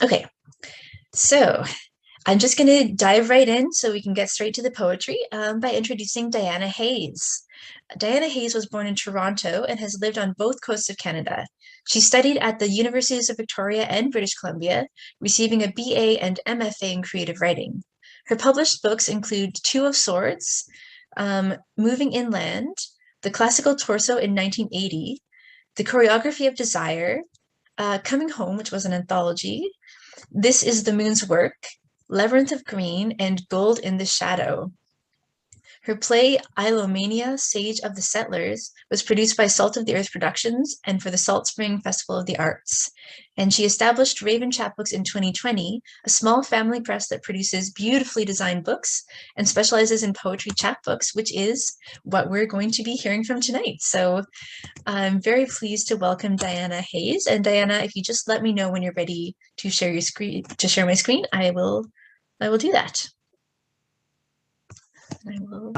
Okay, so I'm just going to dive right in so we can get straight to the poetry by introducing Diana Hayes. Diana Hayes was born in Toronto and has lived on both coasts of Canada. She studied at the Universities of Victoria and British Columbia, receiving a BA and MFA in creative writing. Her published books include Two of Swords, Moving Inland, The Classical Torso in 1980, The Choreography of Desire, Coming Home, which was an anthology, This is the Moon's Work, Labyrinth of Green, and Gold in the Shadow. Her play, Ilomania, Sage of the Settlers, was produced by Salt of the Earth Productions and for the Salt Spring Festival of the Arts. And she established Raven Chapbooks in 2020, a small family press that produces beautifully designed books and specializes in poetry chapbooks, which is what we're going to be hearing from tonight. So I'm very pleased to welcome Diana Hayes. And Diana, if you just let me know when you're ready to share your screen, to share my screen, I will do that. I will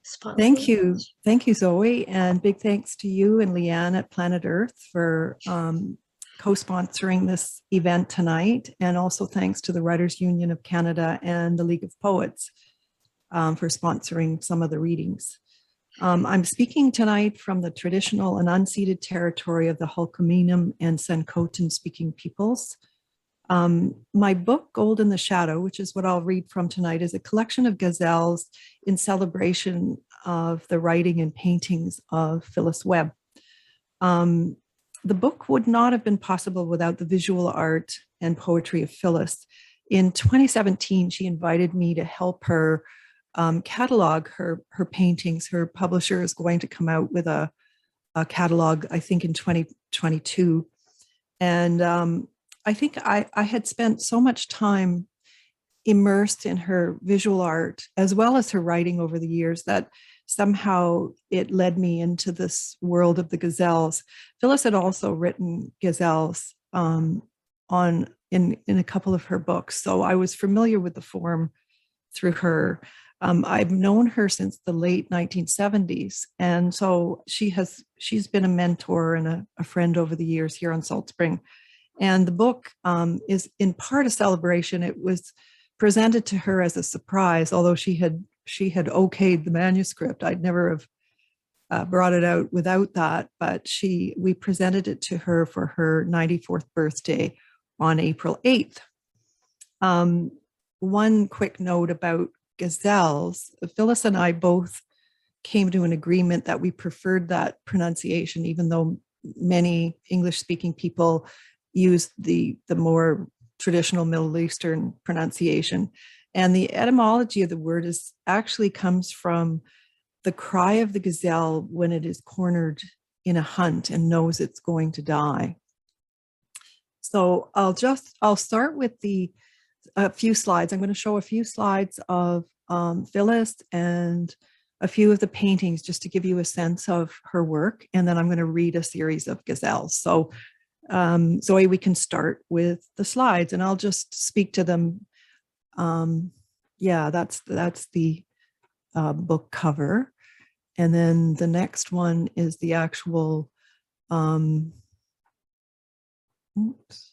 spotlight. Thank you. Thank you, Zoe. And big thanks to you and Leanne at Planet Earth for co-sponsoring this event tonight. And also thanks to the Writers Union of Canada and the League of Poets for sponsoring some of the readings. I'm speaking tonight from the traditional and unceded territory of the Hulkaminam and Sencotan speaking peoples. My book, Gold in the Shadow, which is what I'll read from tonight, is a collection of gazelles in celebration of the writing and paintings of Phyllis Webb. The book would not have been possible without the visual art and poetry of Phyllis. In 2017, she invited me to help her catalog her paintings. Her publisher is going to come out with a catalog, I think, in 2022. And I think I had spent so much time immersed in her visual art as well as her writing over the years that somehow it led me into this world of the Gazelles. Phyllis had also written Gazelles in a couple of her books, so I was familiar with the form through her. I've known her since the late 1970s, and so she's been a mentor and a friend over the years here on Salt Spring. And the book is in part a celebration. It was presented to her as a surprise, although she had okayed the manuscript. I'd never have brought it out without that, but we presented it to her for her 94th birthday on April 8th. One quick note about Gazelles. Phyllis and I both came to an agreement that we preferred that pronunciation, even though many English-speaking people use the more traditional Middle Eastern pronunciation. And the etymology of the word actually comes from the cry of the gazelle when it is cornered in a hunt and knows it's going to die. So I'll start with a few slides. I'm going to show a few slides of Phyllis and a few of the paintings just to give you a sense of her work. And then I'm going to read a series of gazelles. So Zoe, we can start with the slides and I'll just speak to them. Yeah, that's the book cover. And then the next one is the actual, oops.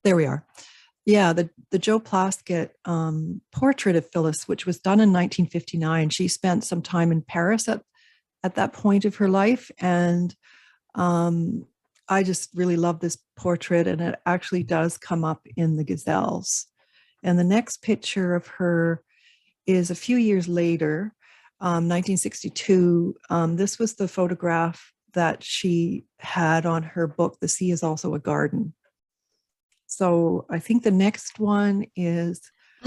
There we are. Yeah, the Joe Plaskett portrait of Phyllis, which was done in 1959. She spent some time in Paris at that point of her life. And I just really love this portrait, and it actually does come up in the Gazelles. And the next picture of her is a few years later, 1962. This was the photograph that she had on her book, The Sea is Also a Garden. So I think the next one is...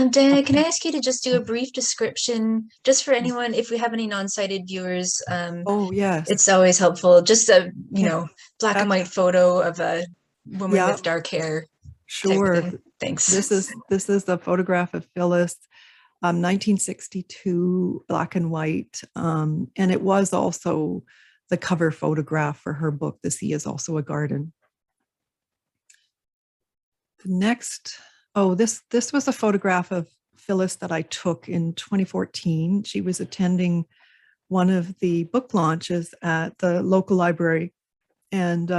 Diana, can I ask you to just do a brief description, just for anyone, if we have any non-sighted viewers? Oh, yes. It's always helpful. Just a, black and white photo of a woman with dark hair. Sure. Thanks. This is the photograph of Phyllis, 1962, black and white. And it was also the cover photograph for her book, The Sea is Also a Garden. Next, this was a photograph of Phyllis that I took in 2014. She was attending one of the book launches at the local library. And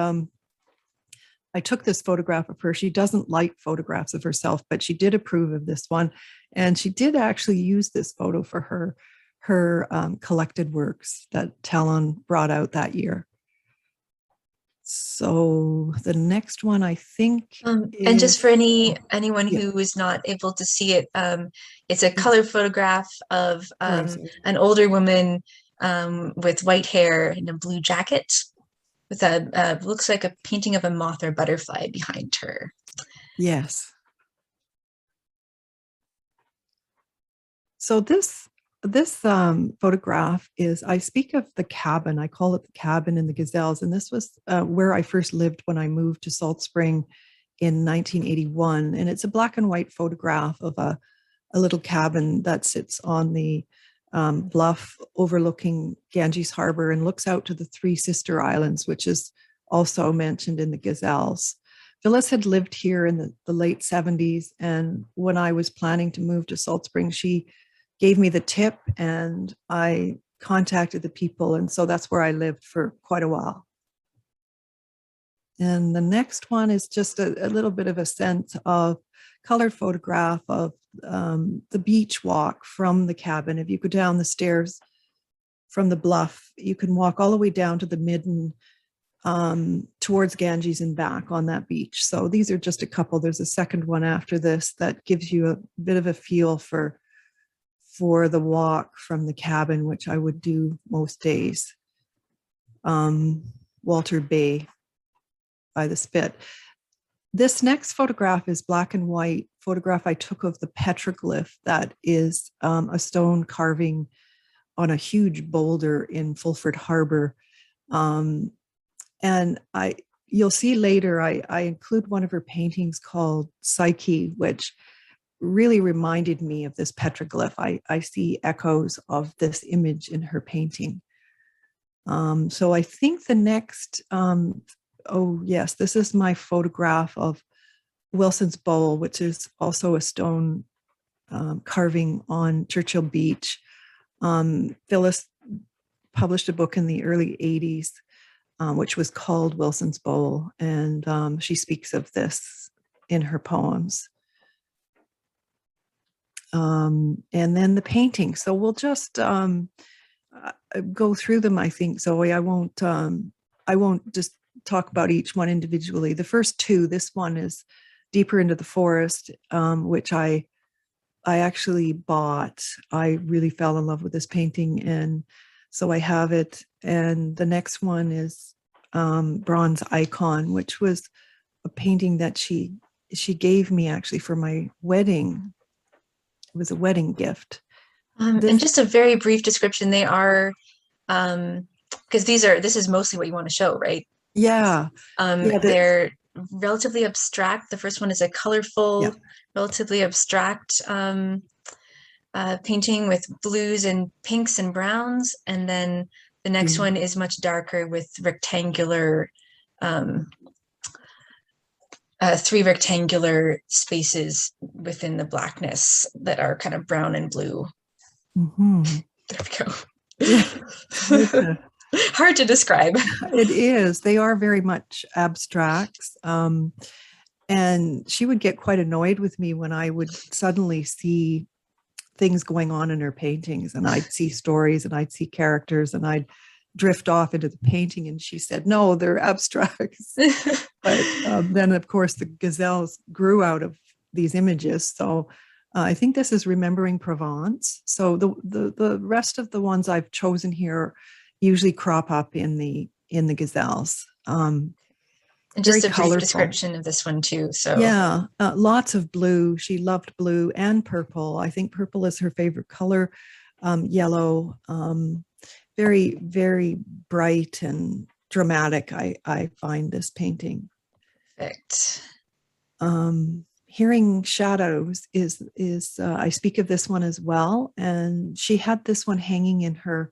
I took this photograph of her. She doesn't like photographs of herself, but she did approve of this one. And she did actually use this photo for her collected works that Talon brought out that year. So the next one, I think, and just for anyone who is not able to see it, it's a color photograph of an older woman with white hair and a blue jacket, with a looks like a painting of a moth or butterfly behind her. Yes. So this photograph is, I speak of the cabin, I call it the cabin in the Gazelles, and this was where I first lived when I moved to Salt Spring in 1981. And it's a black and white photograph of a little cabin that sits on the bluff overlooking Ganges Harbor and looks out to the Three Sister Islands, which is also mentioned in the Gazelles. Phyllis had lived here in the late 70s, and when I was planning to move to Salt Spring, she gave me the tip and I contacted the people. And so that's where I lived for quite a while. And the next one is just a little bit of a sense of colored photograph of the beach walk from the cabin. If you go down the stairs from the bluff, you can walk all the way down to the midden towards Ganges and back on that beach. So these are just a couple. There's a second one after this that gives you a bit of a feel for the walk from the cabin, which I would do most days. Walter Bay by the Spit. This next photograph is black and white photograph I took of the petroglyph that is a stone carving on a huge boulder in Fulford Harbor. And you'll see later, I include one of her paintings called Psyche, which really reminded me of this petroglyph. I see echoes of this image in her painting. So I think the next, oh yes, this is my photograph of Wilson's Bowl, which is also a stone carving on Churchill Beach. Phyllis published a book in the early 80s, which was called Wilson's Bowl, and she speaks of this in her poems. And then the painting. So we'll just go through them, I think, Zoe. I won't just talk about each one individually. The first two, this one is Deeper into the Forest, which I actually bought. I really fell in love with this painting, and so I have it. And the next one is Bronze Icon, which was a painting that she gave me actually for my wedding. It was a wedding gift. And just a very brief description. They are, because this is mostly what you want to show, right? Yeah. They're relatively abstract. The first one is a colorful, relatively abstract painting with blues and pinks and browns. And then the next one is much darker with rectangular, three rectangular spaces within the blackness that are kind of brown and blue. Mm-hmm. There we go. Yeah. Hard to describe. It is. They are very much abstracts. And she would get quite annoyed with me when I would suddenly see things going on in her paintings, and I'd see stories and I'd see characters and I'd drift off into the painting, and she said, no, they're abstracts. But then of course the Gazelles grew out of these images. So I think this is Remembering Provence. So the rest of the ones I've chosen here usually crop up in the Gazelles. And just a brief description of this one too. So yeah, lots of blue. She loved blue and purple. I think purple is her favorite color. Yellow, very, very bright and dramatic. I find this painting. Perfect. Hearing Shadows is I speak of this one as well, and she had this one hanging in her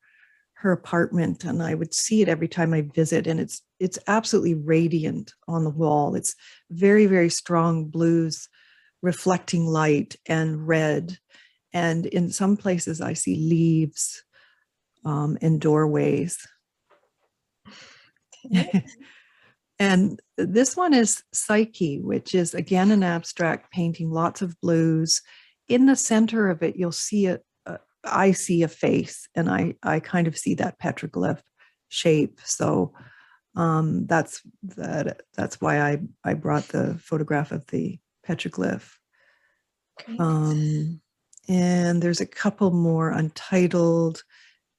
apartment, and I would see it every time I visit, and it's absolutely radiant on the wall. It's very, very strong blues reflecting light and red, and in some places I see leaves and doorways. And this one is Psyche, which is again an abstract painting, lots of blues. In the center of it, you'll see it. I see a face, and I kind of see that petroglyph shape. So that's why I brought the photograph of the petroglyph. And there's a couple more untitled,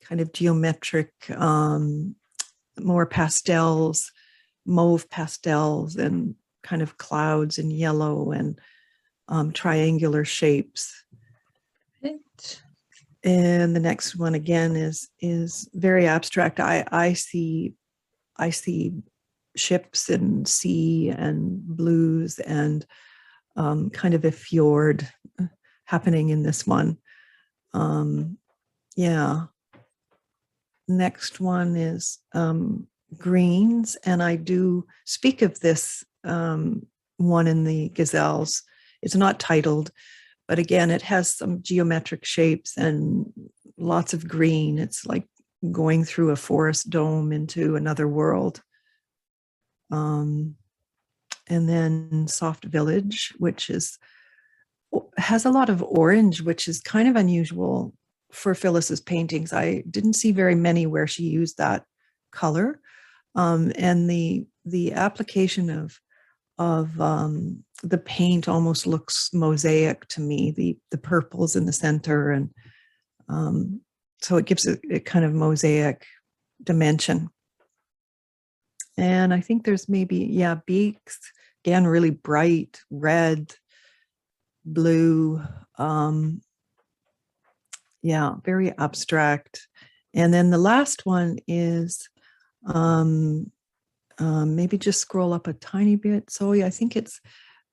kind of geometric, more pastels, mauve pastels, and kind of clouds in yellow and triangular shapes. Right. And the next one again is very abstract. I see ships and sea and blues and kind of a fjord happening in this one. Yeah. Next one is greens, and I do speak of this one in the Gazelles. It's not titled, but again, it has some geometric shapes and lots of green. It's like going through a forest dome into another world. And then Soft Village, which has a lot of orange, which is kind of unusual for Phyllis's paintings. I didn't see very many where she used that color. And the application of the paint almost looks mosaic to me, the purples in the center. And so it gives a kind of mosaic dimension. And I think there's maybe, beaks, again, really bright red, blue, very abstract. And then the last one is maybe just scroll up a tiny bit. So I think it's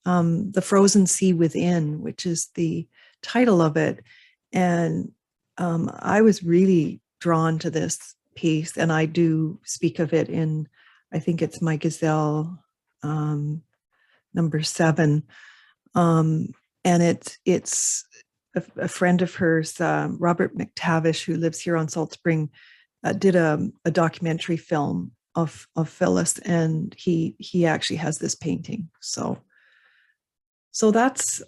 The Frozen Sea Within, which is the title of it. And I was really drawn to this piece, and I do speak of it in, I think it's my Gazelle number 7. And it's a friend of hers, Robert McTavish, who lives here on Salt Spring, did a documentary film of Phyllis, and he actually has this painting. So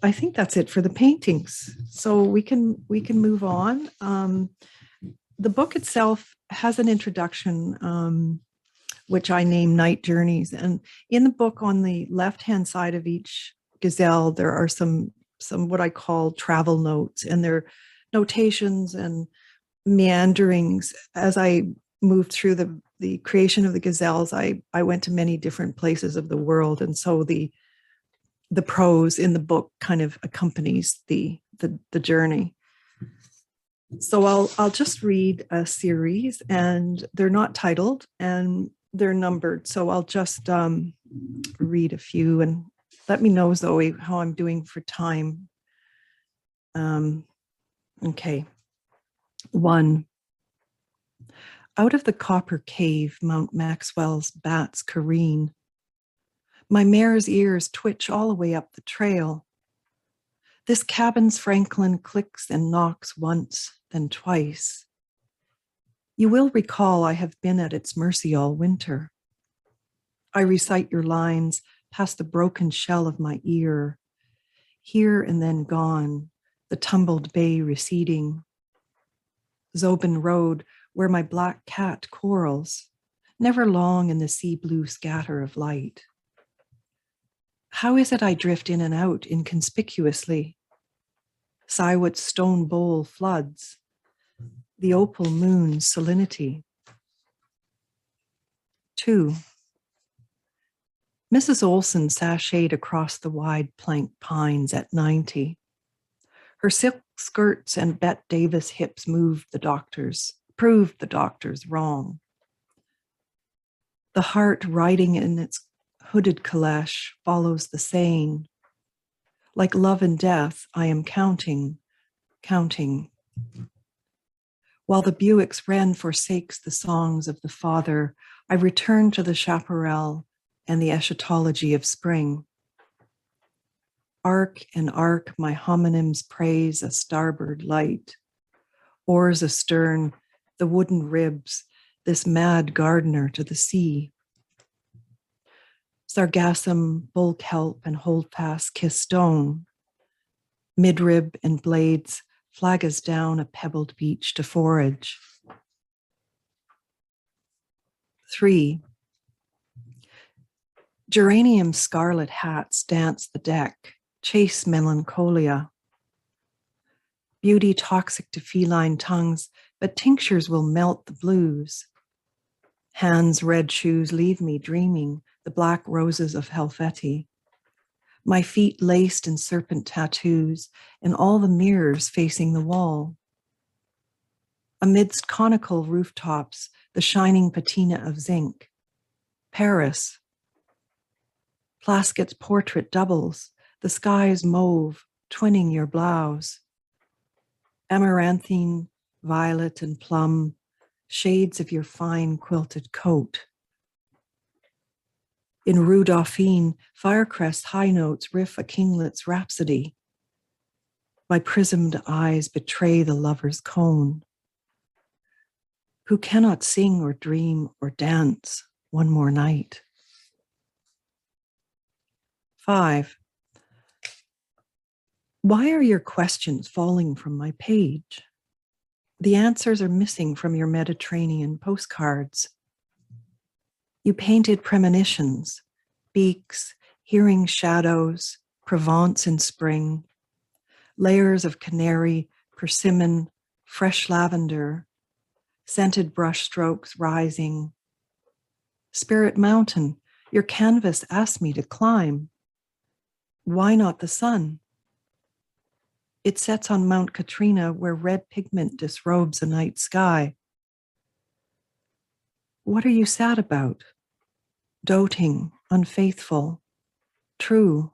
I think that's it for the paintings. So we can move on. The book itself has an introduction, which I name Night Journeys. And in the book, on the left-hand side of each Gazelle, there are some what I call travel notes, and they're notations and meanderings. As I moved through the creation of the Gazelles, I went to many different places of the world, and so the prose in the book kind of accompanies the journey. So I'll just read a series, and they're not titled and they're numbered. So I'll just read a few, and let me know, Zoe, how I'm doing for time. Okay. 1. Out of the copper cave, Mount Maxwell's bats careen. My mare's ears twitch all the way up the trail. This cabin's Franklin clicks and knocks once, then twice. You will recall I have been at its mercy all winter. I recite your lines past the broken shell of my ear. Here and then gone, the tumbled bay receding. Zobin Road, where my black cat quarrels, never long in the sea blue scatter of light. How is it I drift in and out inconspicuously? Siwat's stone bowl floods, the opal moon's salinity. 2. Mrs. Olson sashayed across the wide plank pines at 90. Her silk skirts and Bette Davis hips proved the doctors wrong. The heart riding in its hooded caleche follows the saying. Like love and death, I am counting. While the Buick's wren forsakes the songs of the father, I return to the chaparral and the eschatology of spring. Arc and arc, my homonyms praise a starboard light. Oars astern, the wooden ribs, this mad gardener to the sea. Sargassum, bull kelp, and holdfast kiss stone. Midrib and blades flag us down a pebbled beach to forage. 3. Geranium scarlet hats dance the deck, chase melancholia. Beauty toxic to feline tongues, but tinctures will melt the blues. Hands' red shoes leave me dreaming the black roses of Helvetii. My feet laced in serpent tattoos, and all the mirrors facing the wall. Amidst conical rooftops, the shining patina of zinc. Paris. Plaskett's portrait doubles, the sky's mauve, twinning your blouse. Amaranthine, violet, and plum, shades of your fine quilted coat. In Rue Dauphine, Firecrest's high notes riff a kinglet's rhapsody. My prismed eyes betray the lover's cone, who cannot sing or dream or dance one more night. 5. Why are your questions falling from my page? The answers are missing from your Mediterranean postcards. You painted premonitions, beaks, hearing shadows, Provence in spring, layers of canary, persimmon, fresh lavender, scented brush strokes rising. Spirit Mountain, your canvas asked me to climb. Why not the sun? It sets on Mount Katrina where red pigment disrobes a night sky. What are you sad about? Doting, unfaithful, true.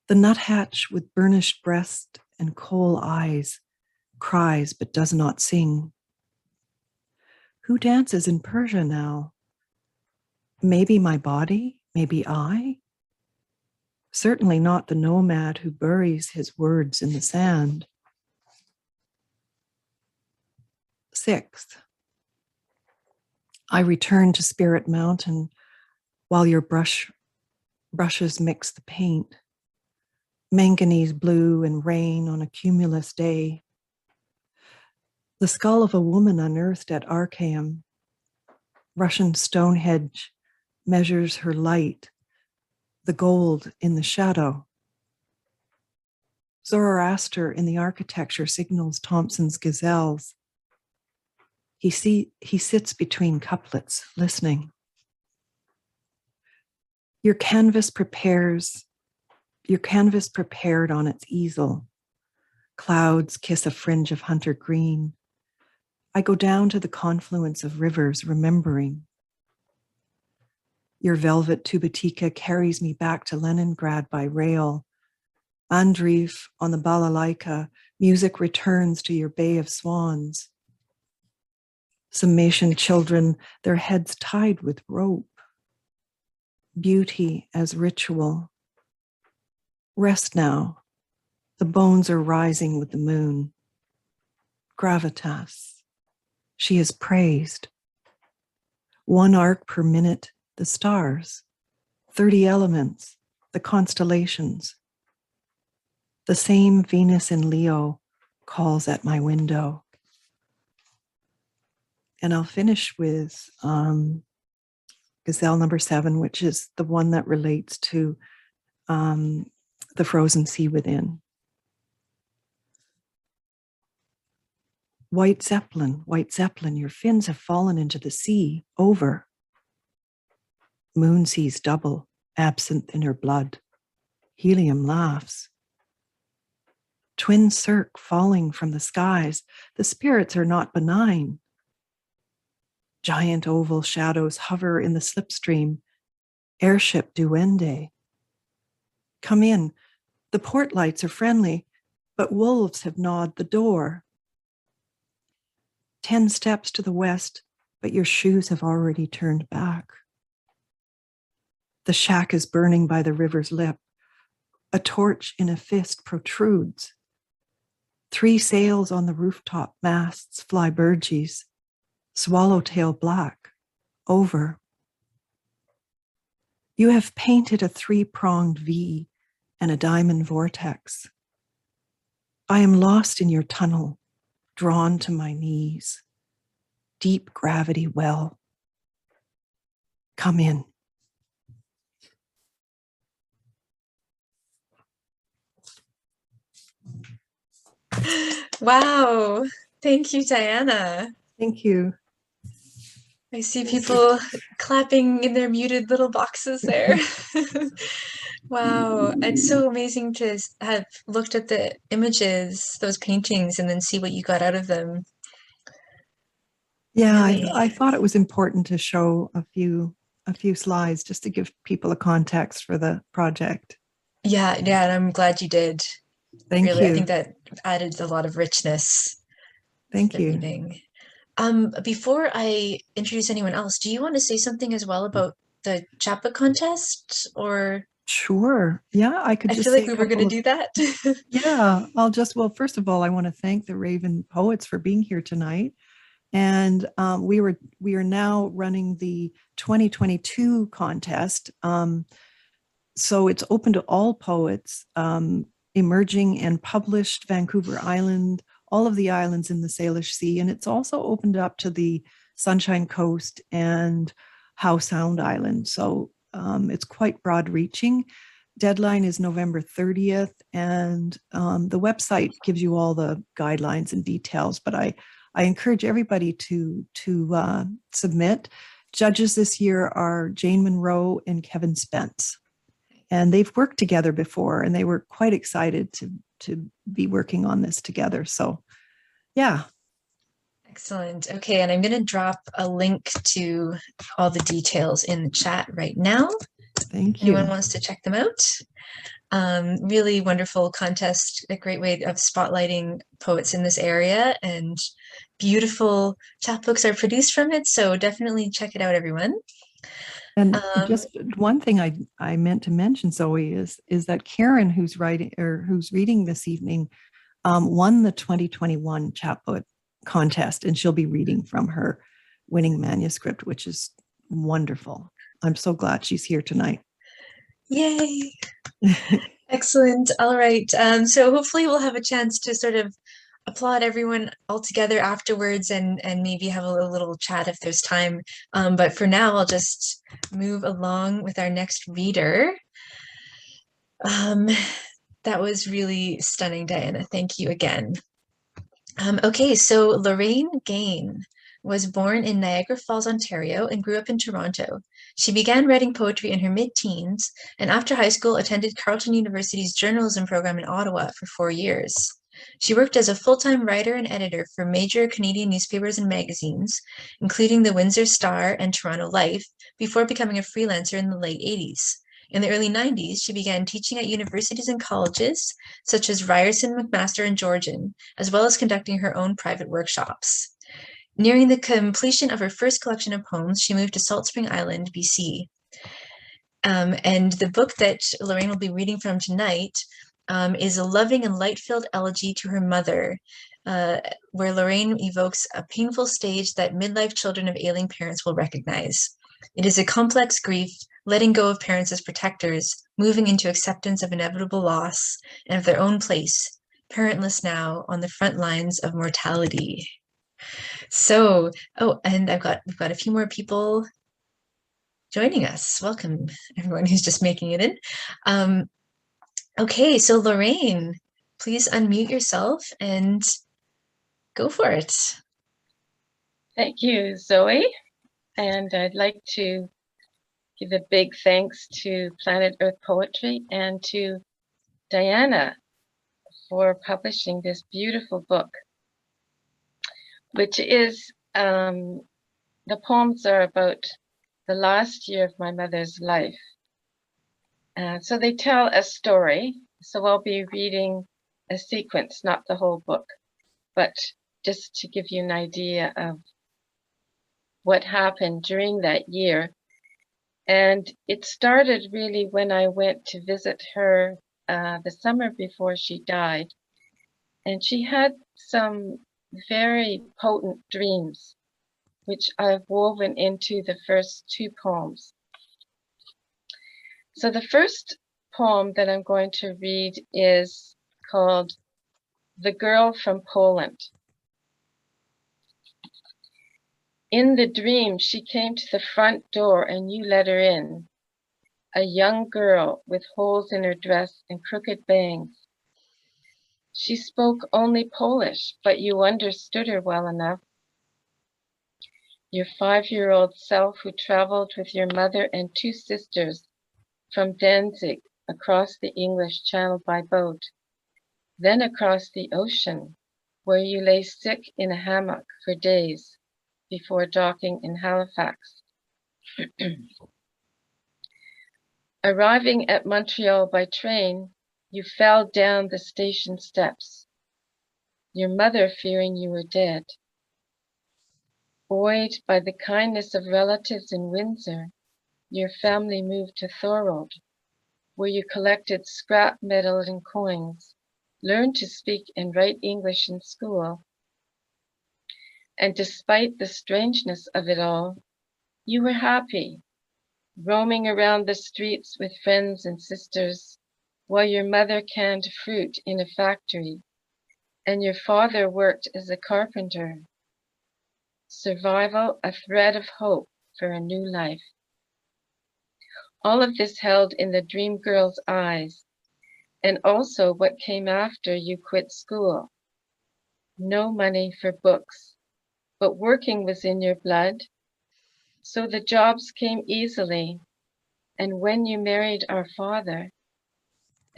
The nuthatch with burnished breast and coal eyes cries but does not sing. Who dances in Persia now? Maybe my body, maybe I? Certainly not the nomad who buries his words in the sand. 6. I return to Spirit Mountain while your brushes mix the paint. Manganese blue and rain on a cumulus day. The skull of a woman unearthed at Archaeum. Russian Stonehenge measures her light, the gold in the shadow. Zoroaster in the architecture signals Thompson's Gazelles. He sits between couplets, listening. Your canvas prepared on its easel. Clouds kiss a fringe of hunter green. I go down to the confluence of rivers, remembering. Your velvet tubatika carries me back to Leningrad by rail. Andreev on the balalaika, music returns to your Bay of Swans. Summation children, their heads tied with rope. Beauty as ritual. Rest now. The bones are rising with the moon. Gravitas. She is praised. 1 arc per minute, the stars. 30 elements, the constellations. The same Venus in Leo calls at my window. And I'll finish with Gazelle number 7, which is the one that relates to the frozen sea within. White Zeppelin, your fins have fallen into the sea, over. Moon sees double, absinthe in her blood. Helium laughs. Twin cirque falling from the skies, the spirits are not benign. Giant oval shadows hover in the slipstream. Airship duende. Come in. The port lights are friendly, but wolves have gnawed the door. 10 steps to the west, but your shoes have already turned back. The shack is burning by the river's lip. A torch in a fist protrudes. 3 sails on the rooftop masts fly burgees, swallowtail black, over. You have painted a 3-pronged V and a diamond vortex. I am lost in your tunnel, drawn to my knees. Deep gravity well. Come in. Wow. Thank you, Diana. Thank you. I see people clapping in their muted little boxes there. Wow. It's so amazing to have looked at the images, those paintings, and then see what you got out of them. Yeah, Really. I thought it was important to show a few slides just to give people a context for the project. Yeah, and I'm glad you did. Thank Really, I you. think that added a lot of richness to Thank the you. reading. Before I introduce anyone else, do you want to say something as well about the chapbook contest? Or Sure. Yeah, I could I just feel say like a we were going to couple of, do that. yeah, well, first of all, I want to thank the Raven Poets for being here tonight. And we are now running the 2022 contest. So it's open to all poets, emerging and published Vancouver Island, all of the islands in the Salish Sea, and it's also opened up to the Sunshine Coast and Howe Sound Island. So it's quite broad reaching. Deadline is November 30th, and the website gives you all the guidelines and details, but I encourage everybody to submit. Judges this year are Jane Monroe and Kevin Spence. And they've worked together before, and they were quite excited to be working on this together. So, yeah. Excellent. Okay, and I'm going to drop a link to all the details in the chat right now. Thank you. Anyone wants to check them out? Really wonderful contest, a great way of spotlighting poets in this area, and beautiful chapbooks are produced from it. So definitely check it out, everyone. And just one thing I meant to mention, Zoe, is that Kyeren, who's reading this evening, won the 2021 chapbook contest, and she'll be reading from her winning manuscript, which is wonderful. I'm so glad she's here tonight. Yay! Excellent. All right. So hopefully we'll have a chance to sort of applaud everyone all together afterwards, and maybe have a little chat if there's time. But for now, I'll just move along with our next reader. That was really stunning, Diana. Thank you again. Okay, so Lorraine Gaine was born in Niagara Falls, Ontario, and grew up in Toronto. She began writing poetry in her mid-teens, and after high school attended Carleton University's journalism program in Ottawa for 4 years. She worked as a full-time writer and editor for major Canadian newspapers and magazines, including the Windsor Star and Toronto Life, before becoming a freelancer in the late 80s. In the early 90s, she began teaching at universities and colleges, such as Ryerson, McMaster, and Georgian, as well as conducting her own private workshops. Nearing the completion of her first collection of poems, she moved to Salt Spring Island, BC. And the book that Lorraine will be reading from tonight is a loving and light-filled elegy to her mother, where Lorraine evokes a painful stage that midlife children of ailing parents will recognize. It is a complex grief, letting go of parents as protectors, moving into acceptance of inevitable loss and of their own place, parentless now on the front lines of mortality. So, and we've got a few more people joining us. Welcome, everyone who's just making it in. Okay, so Lorraine, please unmute yourself and go for it. Thank you, Zoe. And I'd like to give a big thanks to Planet Earth Poetry and to Diana for publishing this beautiful book, which is, the poems are about the last year of my mother's life. So they tell a story. So I'll be reading a sequence, not the whole book, but just to give you an idea of what happened during that year. And it started really when I went to visit her the summer before she died. And she had some very potent dreams, which I've woven into the first two poems. So the first poem that I'm going to read is called The Girl from Poland. In the dream, she came to the front door and you let her in, a young girl with holes in her dress and crooked bangs. She spoke only Polish, but you understood her well enough. Your 5-year-old self who traveled with your mother and 2 sisters from Danzig across the English Channel by boat, then across the ocean, where you lay sick in a hammock for days before docking in Halifax. Arriving at Montreal by train, you fell down the station steps, your mother fearing you were dead. Buoyed by the kindness of relatives in Windsor, your family moved to Thorold, where you collected scrap metal and coins, learned to speak and write English in school, and despite the strangeness of it all, you were happy, roaming around the streets with friends and sisters, while your mother canned fruit in a factory, and your father worked as a carpenter. Survival, a thread of hope for a new life. All of this held in the dream girl's eyes, and also what came after you quit school. No money for books, but working was in your blood, so the jobs came easily. And when you married our father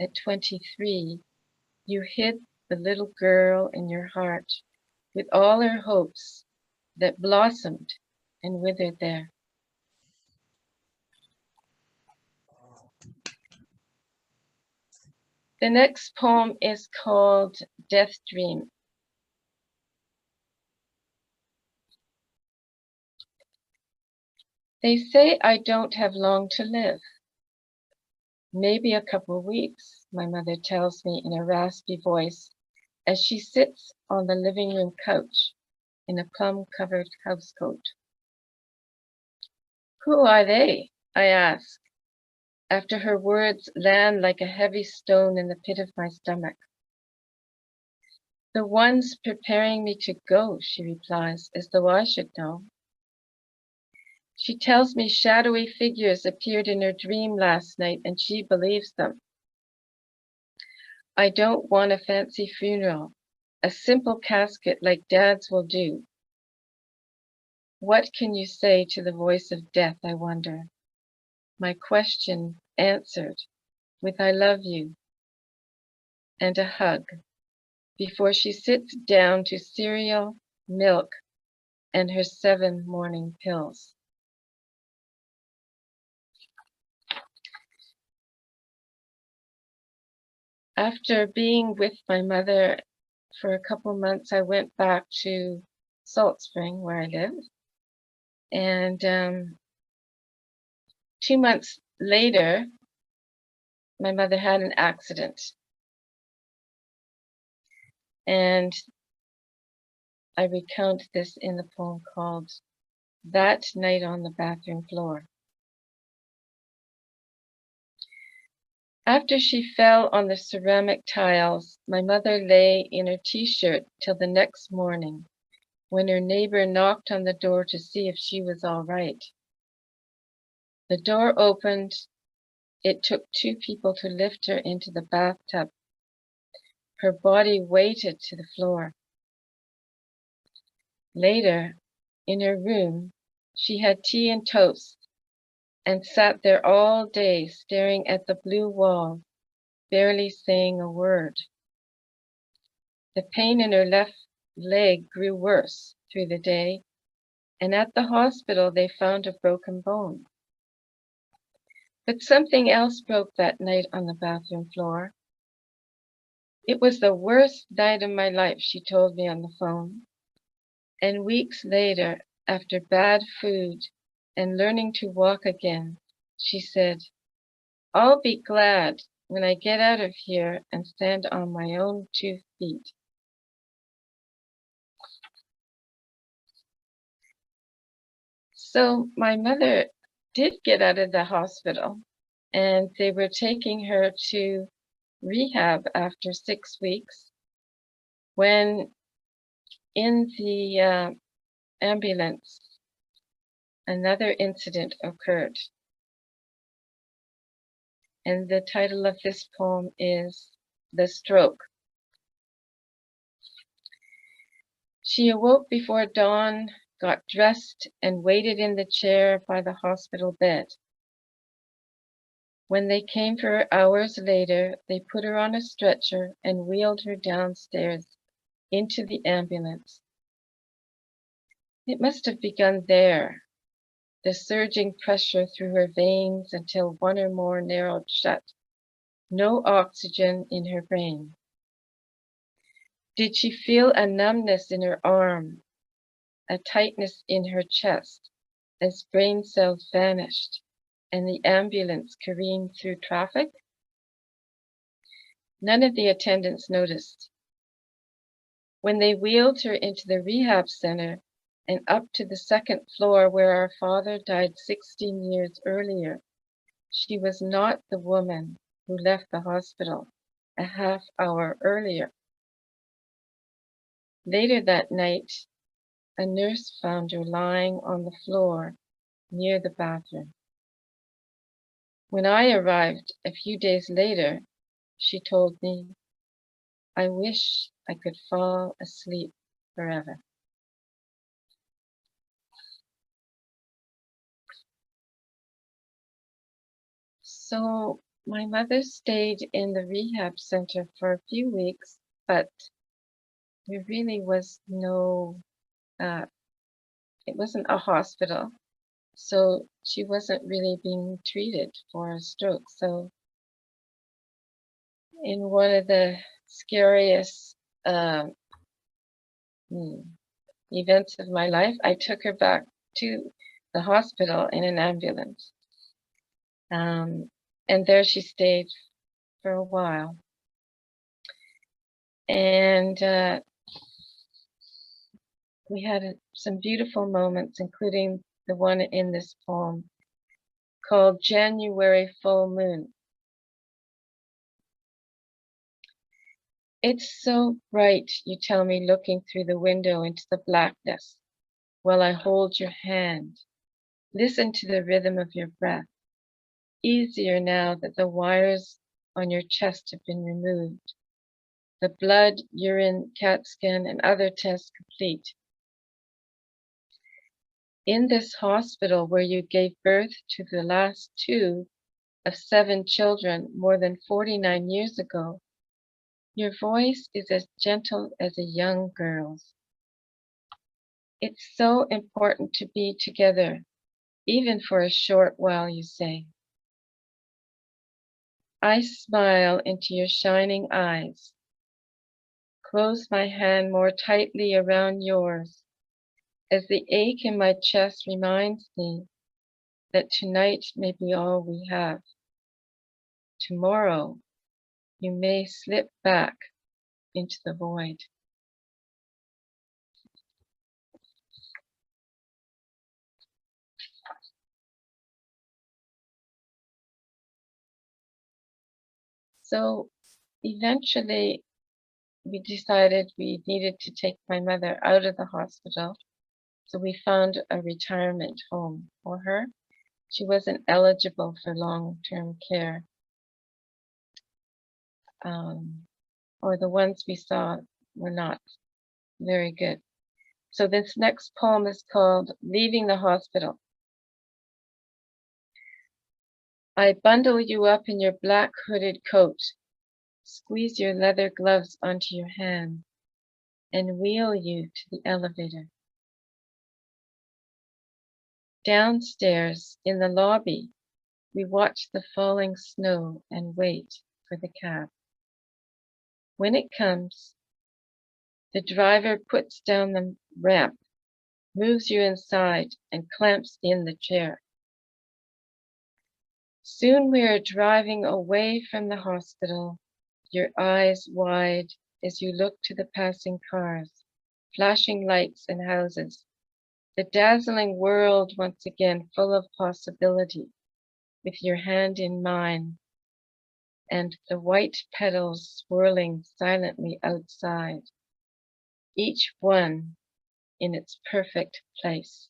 at 23, you hid the little girl in your heart with all her hopes that blossomed and withered there. The next poem is called Death Dream. They say I don't have long to live. Maybe a couple weeks, my mother tells me in a raspy voice as she sits on the living room couch in a plum-covered housecoat. Who are they? I ask, after her words land like a heavy stone in the pit of my stomach. The ones preparing me to go, she replies, as though I should know. She tells me shadowy figures appeared in her dream last night and she believes them. I don't want a fancy funeral, a simple casket like Dad's will do. What can you say to the voice of death, I wonder? My question answered with I love you and a hug before she sits down to cereal, milk, and her 7 morning pills. After being with my mother for a couple months, I went back to Salt Spring, where I lived. And 2 months later, my mother had an accident. And I recount this in the poem called That Night on the Bathroom Floor. After she fell on the ceramic tiles, my mother lay in her t-shirt till the next morning, when her neighbor knocked on the door to see if she was all right. The door opened. It took 2 people to lift her into the bathtub. Her body weighted to the floor. Later, in her room, she had tea and toast and sat there all day staring at the blue wall, barely saying a word. The pain in her left leg grew worse through the day, and at the hospital they found a broken bone. But something else broke that night on the bathroom floor. It was the worst night of my life, she told me on the phone. And weeks later, after bad food and learning to walk again, she said, I'll be glad when I get out of here and stand on my own 2 feet. So my mother did get out of the hospital, and they were taking her to rehab after 6 weeks when in the ambulance, another incident occurred. And the title of this poem is The Stroke. She awoke before dawn, got dressed, and waited in the chair by the hospital bed. When they came for her hours later, they put her on a stretcher and wheeled her downstairs into the ambulance. It must have begun there, the surging pressure through her veins until one or more narrowed shut, no oxygen in her brain. Did she feel a numbness in her arm, a tightness in her chest, as brain cells vanished and the ambulance careened through traffic? None of the attendants noticed. When they wheeled her into the rehab center and up to the second floor where our father died 16 years earlier, she was not the woman who left the hospital a half hour earlier. Later that night, a nurse found her lying on the floor near the bathroom. When I arrived a few days later, she told me, "I wish I could fall asleep forever." So my mother stayed in the rehab center for a few weeks, but there really was no, it wasn't a hospital. So she wasn't really being treated for a stroke. So in one of the scariest events of my life, I took her back to the hospital in an ambulance. And there she stayed for a while. And we had some beautiful moments, including the one in this poem called January Full Moon. It's so bright, you tell me, looking through the window into the blackness while I hold your hand. Listen to the rhythm of your breath. Easier now that the wires on your chest have been removed. The blood, urine, CAT scan, and other tests complete. In this hospital where you gave birth to the last 2 of 7 children more than 49 years ago, your voice is as gentle as a young girl's. It's so important to be together, even for a short while, you say. I smile into your shining eyes, close my hand more tightly around yours, as the ache in my chest reminds me that tonight may be all we have. Tomorrow, you may slip back into the void. So eventually, we decided we needed to take my mother out of the hospital. So we found a retirement home for her. She wasn't eligible for long-term care. Or the ones we saw were not very good. So this next poem is called Leaving the Hospital. I bundle you up in your black hooded coat, squeeze your leather gloves onto your hand, and wheel you to the elevator. Downstairs in the lobby, we watch the falling snow and wait for the cab. When it comes, the driver puts down the ramp, moves you inside, and clamps in the chair. Soon we are driving away from the hospital, your eyes wide as you look to the passing cars, flashing lights and houses, the dazzling world once again full of possibility, with your hand in mine, and the white petals swirling silently outside, each one in its perfect place.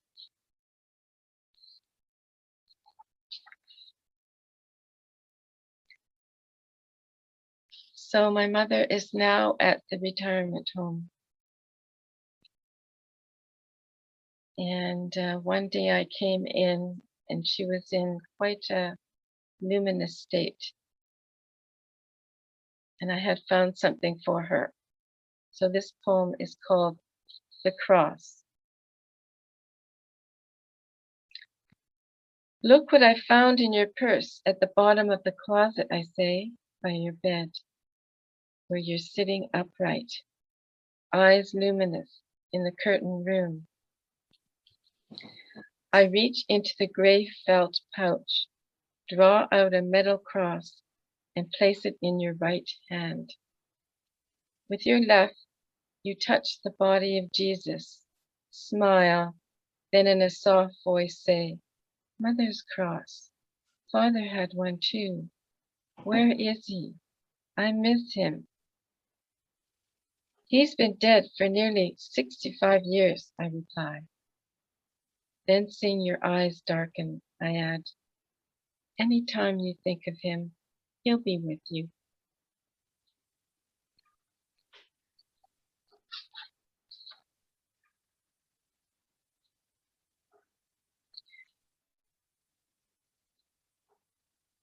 So my mother is now at the retirement home. And one day I came in and she was in quite a luminous state. And I had found something for her. So this poem is called The Cross. Look what I found in your purse at the bottom of the closet, I say, by your bed, where you're sitting upright, eyes luminous in the curtained room. I reach into the gray felt pouch, draw out a metal cross, and place it in your right hand. With your left, you touch the body of Jesus, smile, then in a soft voice say, Mother's cross. Father had one too. Where is he? I miss him. He's been dead for nearly 65 years, I reply. Then seeing your eyes darken, I add, any time you think of him, he'll be with you.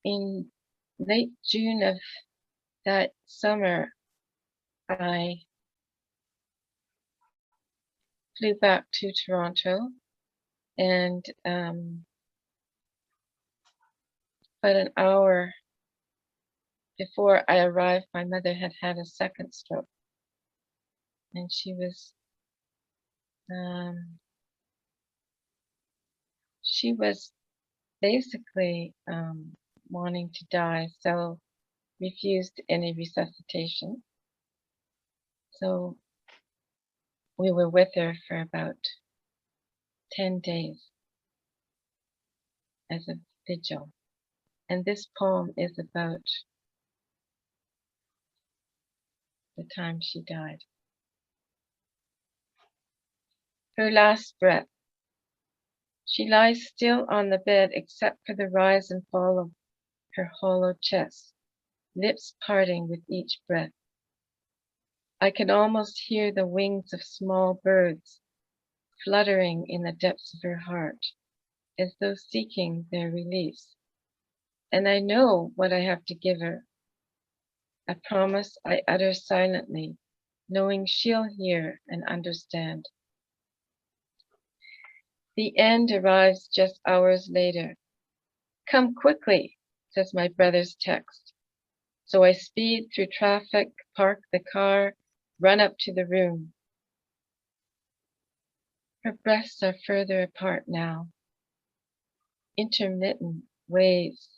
In late June of that summer, I flew back to Toronto, and about an hour before I arrived, my mother had had a second stroke, and she was basically wanting to die, so refused any resuscitation. So we were with her for about 10 days as a vigil. And this poem is about the time she died. Her last breath. She lies still on the bed except for the rise and fall of her hollow chest, lips parting with each breath. I can almost hear the wings of small birds fluttering in the depths of her heart, as though seeking their release. And I know what I have to give her, a promise I utter silently, knowing she'll hear and understand. The end arrives just hours later. Come quickly, says my brother's text. So I speed through traffic, park the car, run up to the room. Her breasts are further apart now, intermittent waves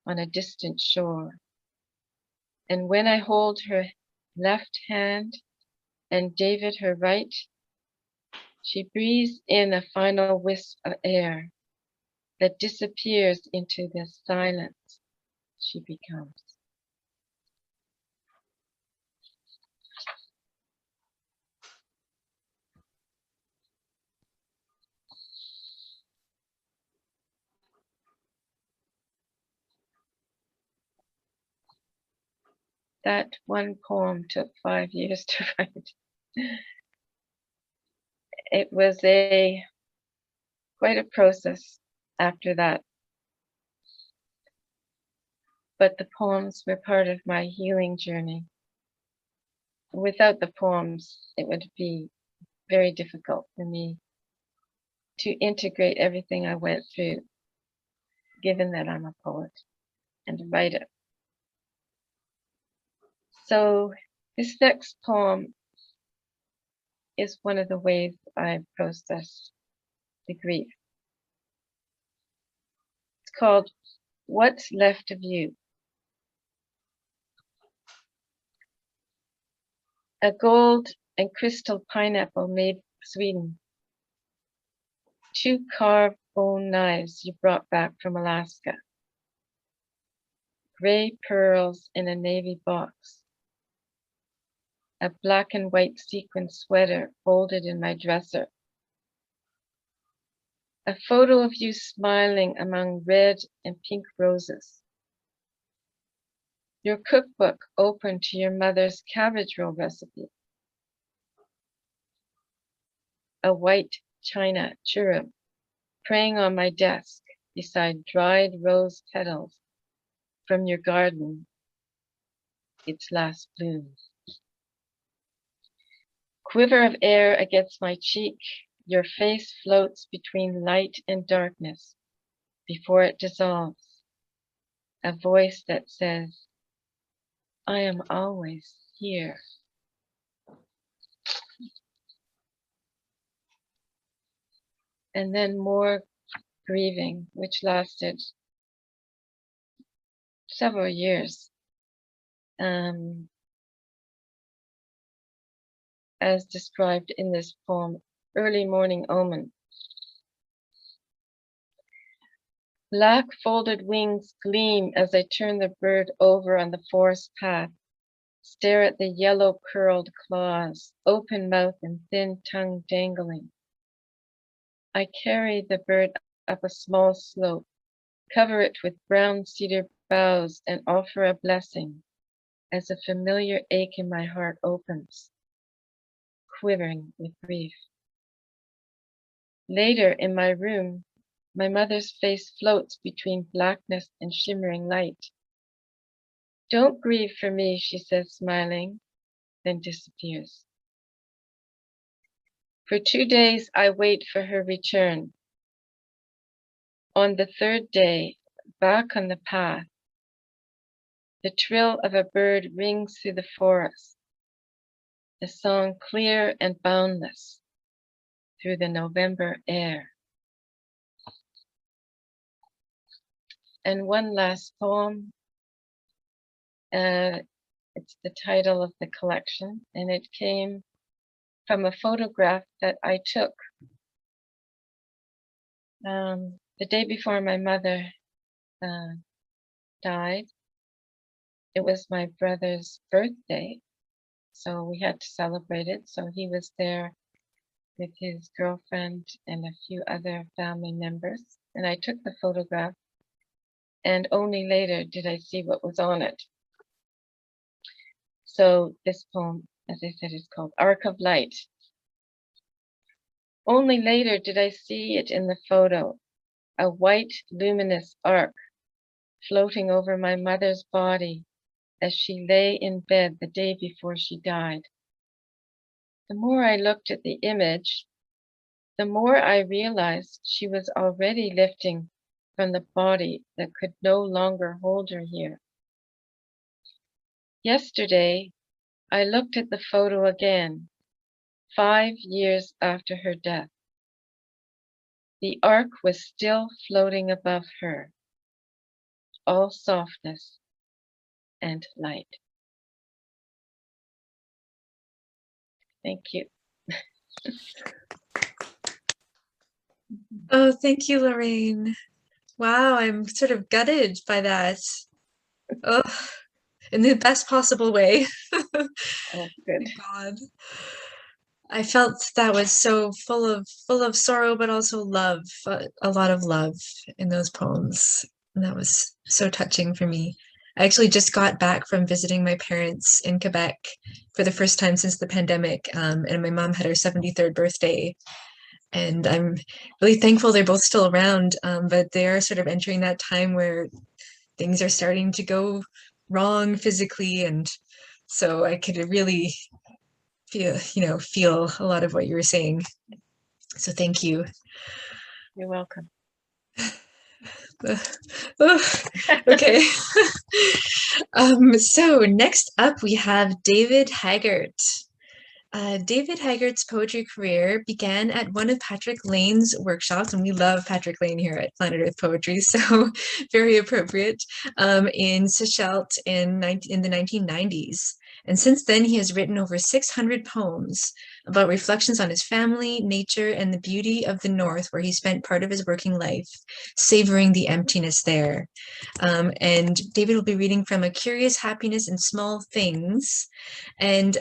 on a distant shore. And when I hold her left hand and David her right, she breathes in a final wisp of air that disappears into the silence she becomes. That one poem took 5 years to write. It was quite a process after that. But the poems were part of my healing journey. Without the poems, it would be very difficult for me to integrate everything I went through, given that I'm a poet and a writer. So this next poem is one of the ways I process the grief. It's called What's Left of You. A gold and crystal pineapple made of Sweden. 2 carved bone knives you brought back from Alaska. Gray pearls in a navy box. A black and white sequin sweater folded in my dresser. A photo of you smiling among red and pink roses. Your cookbook open to your mother's cabbage roll recipe. A white china cherub praying on my desk beside dried rose petals from your garden, its last blooms. Quiver of air against my cheek, your face floats between light and darkness before it dissolves. A voice that says, I am always here. And then more grieving, which lasted several years. As described in this poem, Early Morning Omen. Black folded wings gleam as I turn the bird over on the forest path, stare at the yellow curled claws, open mouth and thin tongue dangling. I carry the bird up a small slope, cover it with brown cedar boughs and offer a blessing as a familiar ache in my heart opens, quivering with grief. Later in my room, my mother's face floats between blackness and shimmering light. Don't grieve for me, she says, smiling, then disappears. For 2 days, I wait for her return. On the 3rd day, back on the path, the trill of a bird rings through the forest, the song clear and boundless through the November air. And one last poem. It's the title of the collection, and it came from a photograph that I took the day before my mother died. It was my brother's birthday, so we had to celebrate it. So he was there with his girlfriend and a few other family members, and I took the photograph, and only later did I see what was on it. So this poem, as I said, is called Arc of Light. Only later did I see it in the photo, a white luminous arc floating over my mother's body as she lay in bed the day before she died. The more I looked at the image, the more I realized she was already lifting from the body that could no longer hold her here. Yesterday, I looked at the photo again, 5 years after her death. The arc was still floating above her, all softness and light. Thank you. Oh, thank you, Lorraine. Wow, I'm sort of gutted by that. Oh, in the best possible way. Oh, good. God. I felt that was so full of sorrow, but also love, a lot of love in those poems. And that was so touching for me. I actually just got back from visiting my parents in Quebec for the first time since the pandemic, and my mom had her 73rd birthday. And I'm really thankful they're both still around, but they are sort of entering that time where things are starting to go wrong physically, and so I could really feel a lot of what you were saying. So thank you. You're welcome. Okay. So next up we have David Haggart. David Haggart's poetry career began at one of Patrick Lane's workshops, and we love Patrick Lane here at Planet Earth Poetry, so very appropriate, in Sechelt in the 1990s. And since then, he has written over 600 poems, about reflections on his family, nature, and the beauty of the North, where he spent part of his working life, savoring the emptiness there. And David will be reading from A Curious Happiness in Small Things. And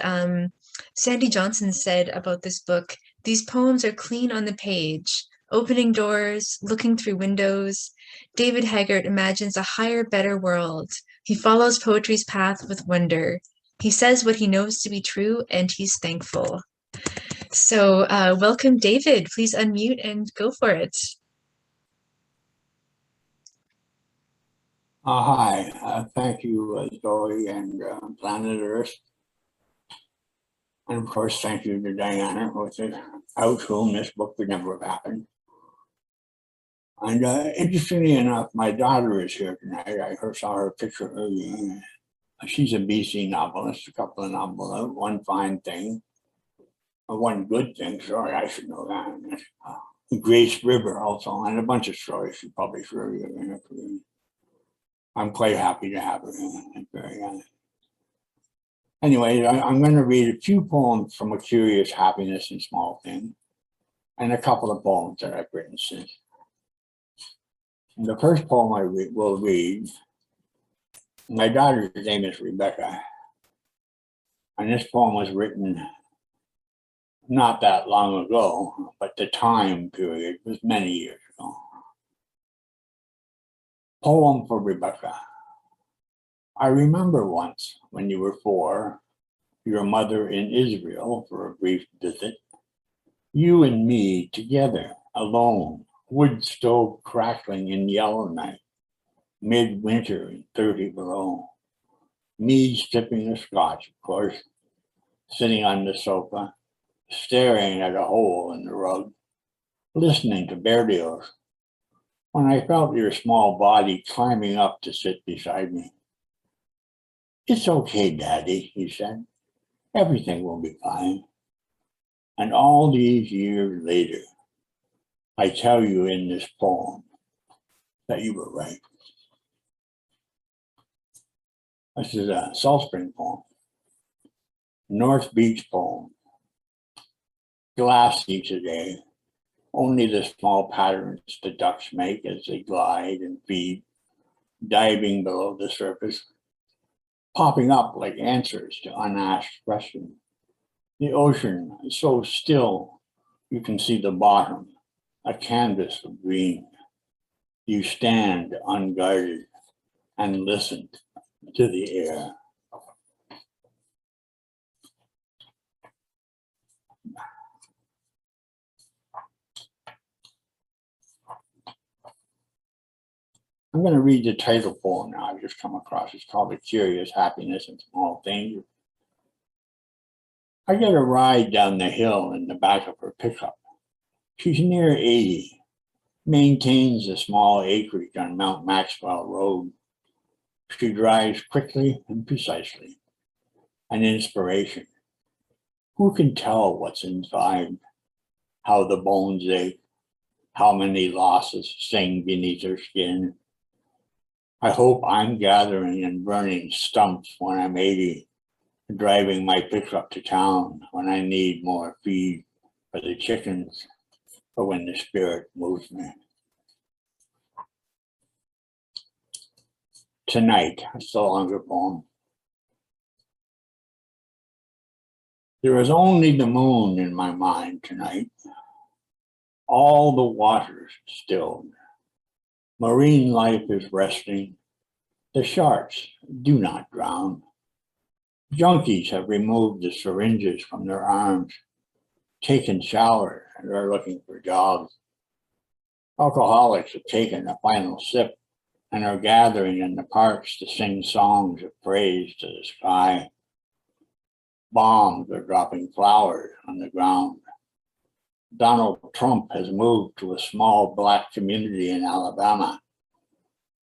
Sandy Johnson said about this book, "These poems are clean on the page, opening doors, looking through windows. David Haggart imagines a higher, better world. He follows poetry's path with wonder. He says what he knows to be true, and he's thankful." So welcome, David. Please unmute and go for it. Hi, thank you, Zoe and Planet Earth. And of course, thank you to Diana, without whom this book would never have happened. And interestingly enough, my daughter is here tonight. I saw her picture earlier. She's a BC novelist, a couple of novels out, one fine thing, or one good thing, sorry, I should know that. Grace River also, and a bunch of stories she published earlier in her career. I'm quite happy to have her. Anyway, I'm going to read a few poems from A Curious Happiness in Small Things, and a couple of poems that I've written since. And the first poem I will read, my daughter's name is Rebecca, and this poem was written not that long ago, but the time period was many years ago. Poem for Rebecca. I remember once when you were 4, your mother in Israel for a brief visit, you and me together, alone, wood stove crackling in Yellowknife, midwinter and 30 below. Me sipping a scotch, of course, sitting on the sofa, staring at a hole in the rug, listening to Berlioz, when I felt your small body climbing up to sit beside me. It's okay, Daddy, he said. Everything will be fine. And all these years later, I tell you in this poem that you were right. This is a Salt Spring poem. North Beach poem. Glassy today. Only the small patterns the ducks make as they glide and feed, diving below the surface, popping up like answers to unasked questions. The ocean is so still, you can see the bottom, a canvas of green. You stand unguarded and listen to the air. I'm going to read the title poem now. I've just come across. It's called A Curious Happiness in Small Things. I get a ride down the hill in the back of her pickup. She's near 80, maintains a small acreage on Mount Maxwell Road. She drives quickly and precisely. An inspiration. Who can tell what's inside? How the bones ache, how many losses sing beneath her skin. I hope I'm gathering and burning stumps when I'm 80, driving my pickup to town when I need more feed for the chickens or when the spirit moves me. Tonight, it's the longer poem. There is only the moon in my mind tonight. All the waters stilled. Marine life is resting. The sharks do not drown. Junkies have removed the syringes from their arms, taken showers, and are looking for jobs. Alcoholics have taken a final sip and are gathering in the parks to sing songs of praise to the sky. Bombs are dropping flowers on the ground. Donald Trump has moved to a small Black community in Alabama.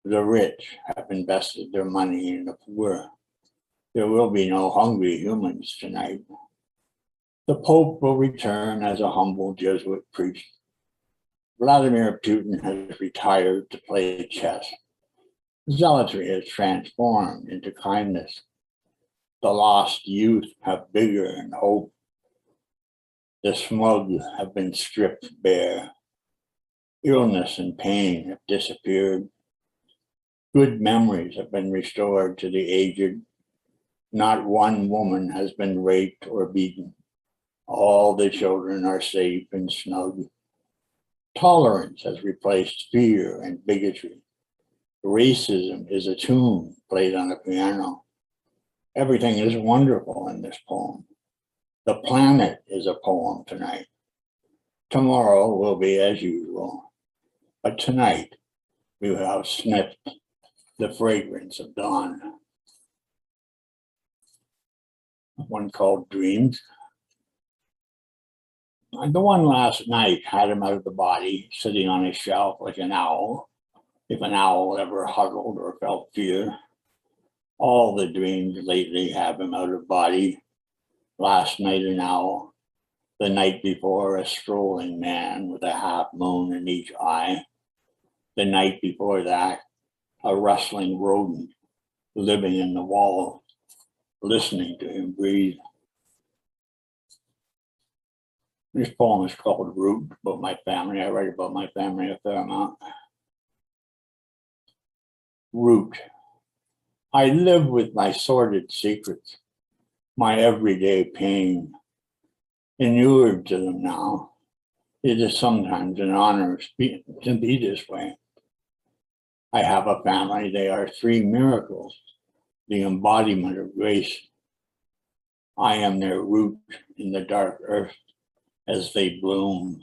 The rich have invested their money in the poor. There will be no hungry humans tonight. The Pope will return as a humble Jesuit priest. Vladimir Putin has retired to play chess. Zealotry has transformed into kindness. The lost youth have vigor and hope. The smug have been stripped bare. Illness and pain have disappeared. Good memories have been restored to the aged. Not one woman has been raped or beaten. All the children are safe and snug. Tolerance has replaced fear and bigotry. Racism is a tune played on a piano. Everything is wonderful in this poem. The planet is a poem tonight. Tomorrow will be as usual. But tonight, we have sniffed the fragrance of dawn. One called Dreams. The one last night had him out of the body, sitting on his shelf like an owl, if an owl ever huddled or felt fear. All the dreams lately have him out of body. Last night an owl, the night before a strolling man with a half moon in each eye. The night before that, a rustling rodent living in the wall, listening to him breathe. This poem is called Root, about my family. I write about my family a fair amount. Root. I live with my sordid secrets, my everyday pain. Inured to them now, it is sometimes an honor to be this way. I have a family, they are 3 miracles, the embodiment of grace. I am their root in the dark earth as they bloom,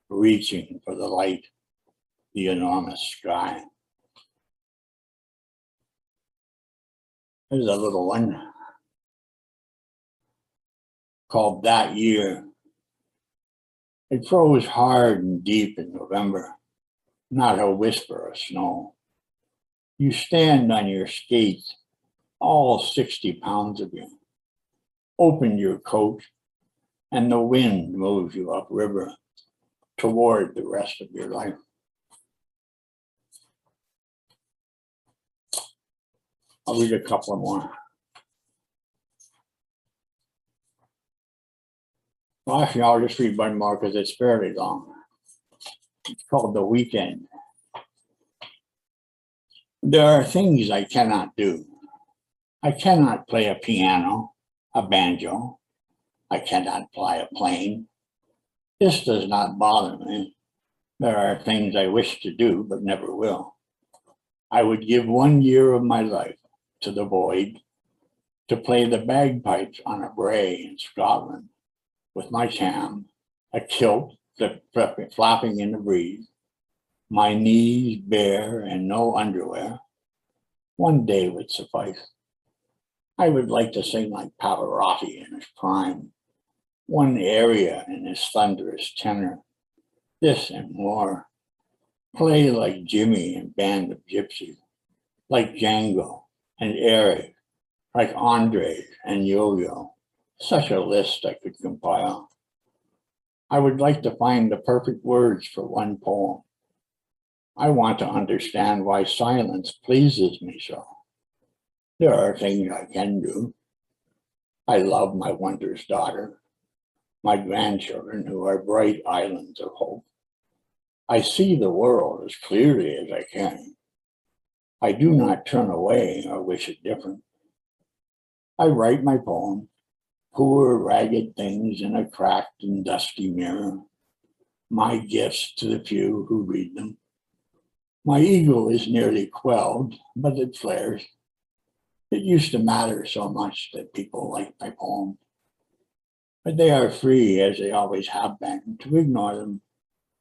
reaching for the light, the enormous sky. Here's a little one called That Year. It froze hard and deep in November, not a whisper of snow. You stand on your skates, all 60 pounds of you. Open your coat, and the wind moves you upriver toward the rest of your life. I'll read a couple more. Well, actually, I'll just read one more because it's fairly long. It's called The Weekend. There are things I cannot do. I cannot play a piano, a banjo. I cannot fly a plane. This does not bother me. There are things I wish to do, but never will. I would give 1 year of my life to the void, to play the bagpipes on a brae in Scotland with my tam, a kilt flapping in the breeze, my knees bare and no underwear. 1 day would suffice. I would like to sing like Pavarotti in his prime, 1 area in his thunderous tenor, this and more. Play like Jimmy and Band of Gypsies, like Django and Eric, like Andre and Yo-Yo. Such a list I could compile. I would like to find the perfect words for 1 poem. I want to understand why silence pleases me so. There are things I can do. I love my wondrous daughter, my grandchildren who are bright islands of hope. I see the world as clearly as I can. I do not turn away or wish it different. I write my poem, poor ragged things in a cracked and dusty mirror, my gifts to the few who read them. My ego is nearly quelled, but it flares. It used to matter so much that people like my poem, but they are free, as they always have been, to ignore them.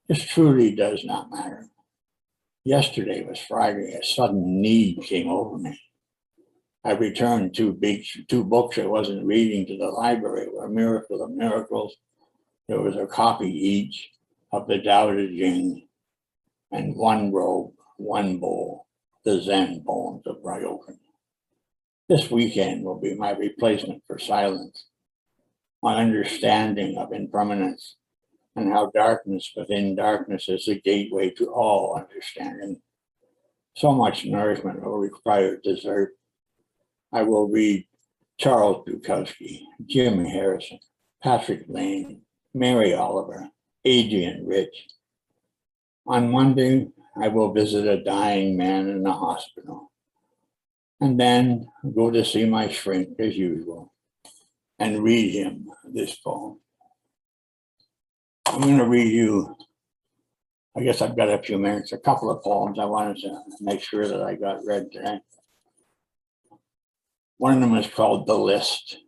This truly does not matter. Yesterday was Friday. A sudden need came over me. I returned 2 books I wasn't reading to the library, A Miracle of Miracles. There was a copy each of the Tao Te Ching, and 1 robe, 1 bowl, the Zen poems of Ryokan. This weekend will be my replacement for silence, my understanding of impermanence, and how darkness within darkness is the gateway to all understanding. So much nourishment will require dessert. I will read Charles Bukowski, Jim Harrison, Patrick Lane, Mary Oliver, Adrian Rich. On Monday, I will visit a dying man in the hospital, and then go to see my shrink as usual and read him this poem. I'm going to read you, I guess I've got a few minutes, a couple of poems I wanted to make sure that I got read today. One of them is called The List.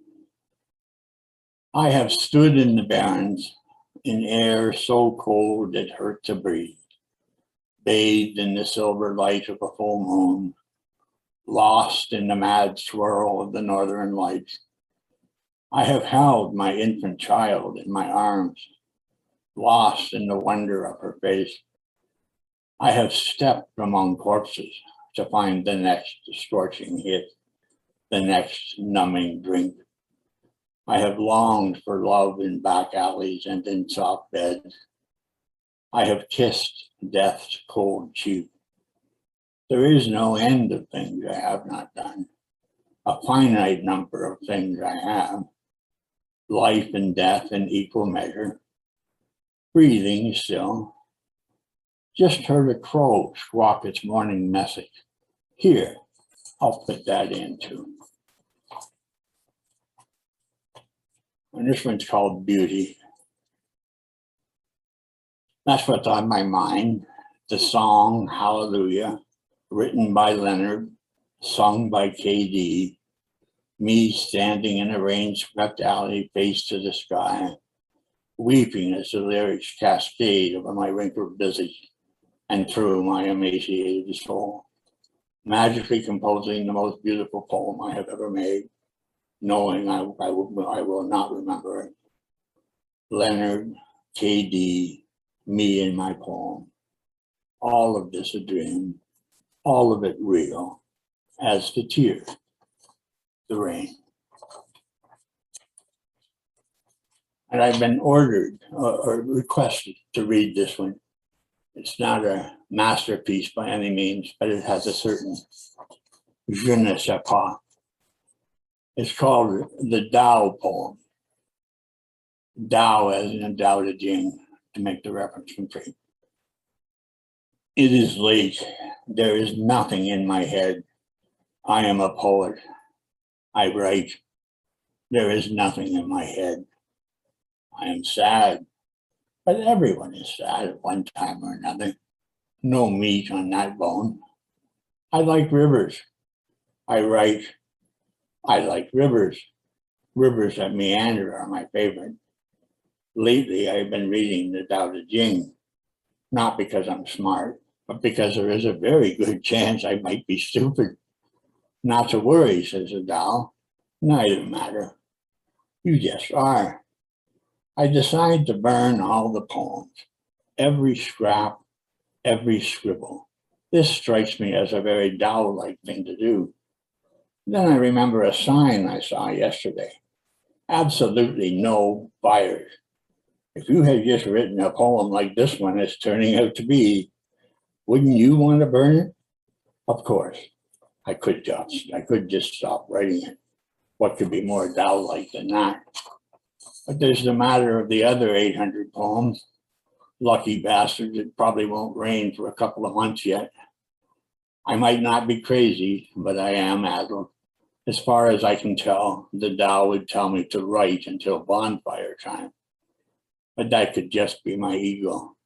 I have stood in the barrens in air so cold it hurt to breathe, bathed in the silver light of a full moon, lost in the mad swirl of the northern lights. I have held my infant child in my arms, lost in the wonder of her face. I have stepped among corpses to find the next scorching hit, the next numbing drink. I have longed for love in back alleys and in soft beds. I have kissed death's cold cheek. There is no end of things I have not done, a finite number of things I have, life and death in equal measure, breathing still. Just heard a crow squawk its morning message. Here, I'll put that in too. And this one's called Beauty. That's what's on my mind. The song, Hallelujah, written by Leonard, sung by KD, me standing in a rain-swept alley face to the sky, weeping as the lyrics cascade over my wrinkled visage and through my emaciated soul, magically composing the most beautiful poem I have ever made, knowing I will not remember it. Leonard, KD, me in my poem. All of this a dream, all of it real, as the tears, the rain. And I've been ordered or requested to read this one. It's not a masterpiece by any means, but it has a certain je ne sais pas. It's called the Tao poem. Tao as in Tao Te Ching, to make the reference complete. It is late. There is nothing in my head. I am a poet. I write. There is nothing in my head. I am sad, but everyone is sad at one time or another. No meat on that bone. I like rivers. I write. I like rivers. Rivers that meander are my favorite. Lately, I've been reading the Tao Te Ching, not because I'm smart, but because there is a very good chance I might be stupid. Not to worry, says the Tao. Neither matter. You just are. I decide to burn all the poems, every scrap, every scribble. This strikes me as a very Tao-like thing to do. Then I remember a sign I saw yesterday. Absolutely no fires. If you had just written a poem like this one is turning out to be, wouldn't you want to burn it? Of course, I could just stop writing it. What could be more Tao-like than that? But there's the matter of the other 800 poems. Lucky bastards, it probably won't rain for a couple of months yet. I might not be crazy, but I am addled. As far as I can tell, the Tao would tell me to write until bonfire time. But that could just be my ego.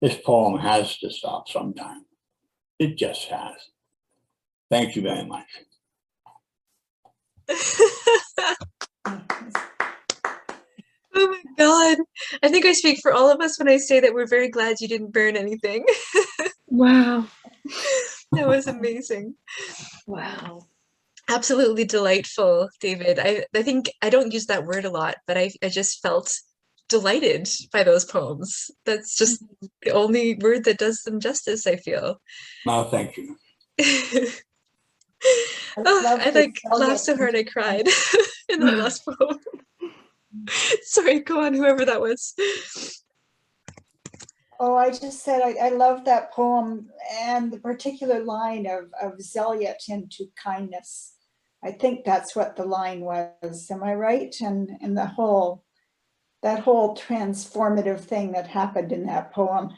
This poem has to stop sometime. It just has. Thank you very much. Oh my God. I think I speak for all of us when I say that we're very glad you didn't burn anything. Wow. That was amazing. Wow. Absolutely delightful, David. I think I don't use that word a lot, but I just felt delighted by those poems. That's just the only word that does them justice, I feel. No, thank you. Oh, I like laughed so hard I cried in that last poem. Sorry, go on, whoever that was. Oh, I just said I love that poem and the particular line of zealot into kindness. I think that's what the line was. Am I right? And the whole that whole transformative thing that happened in that poem.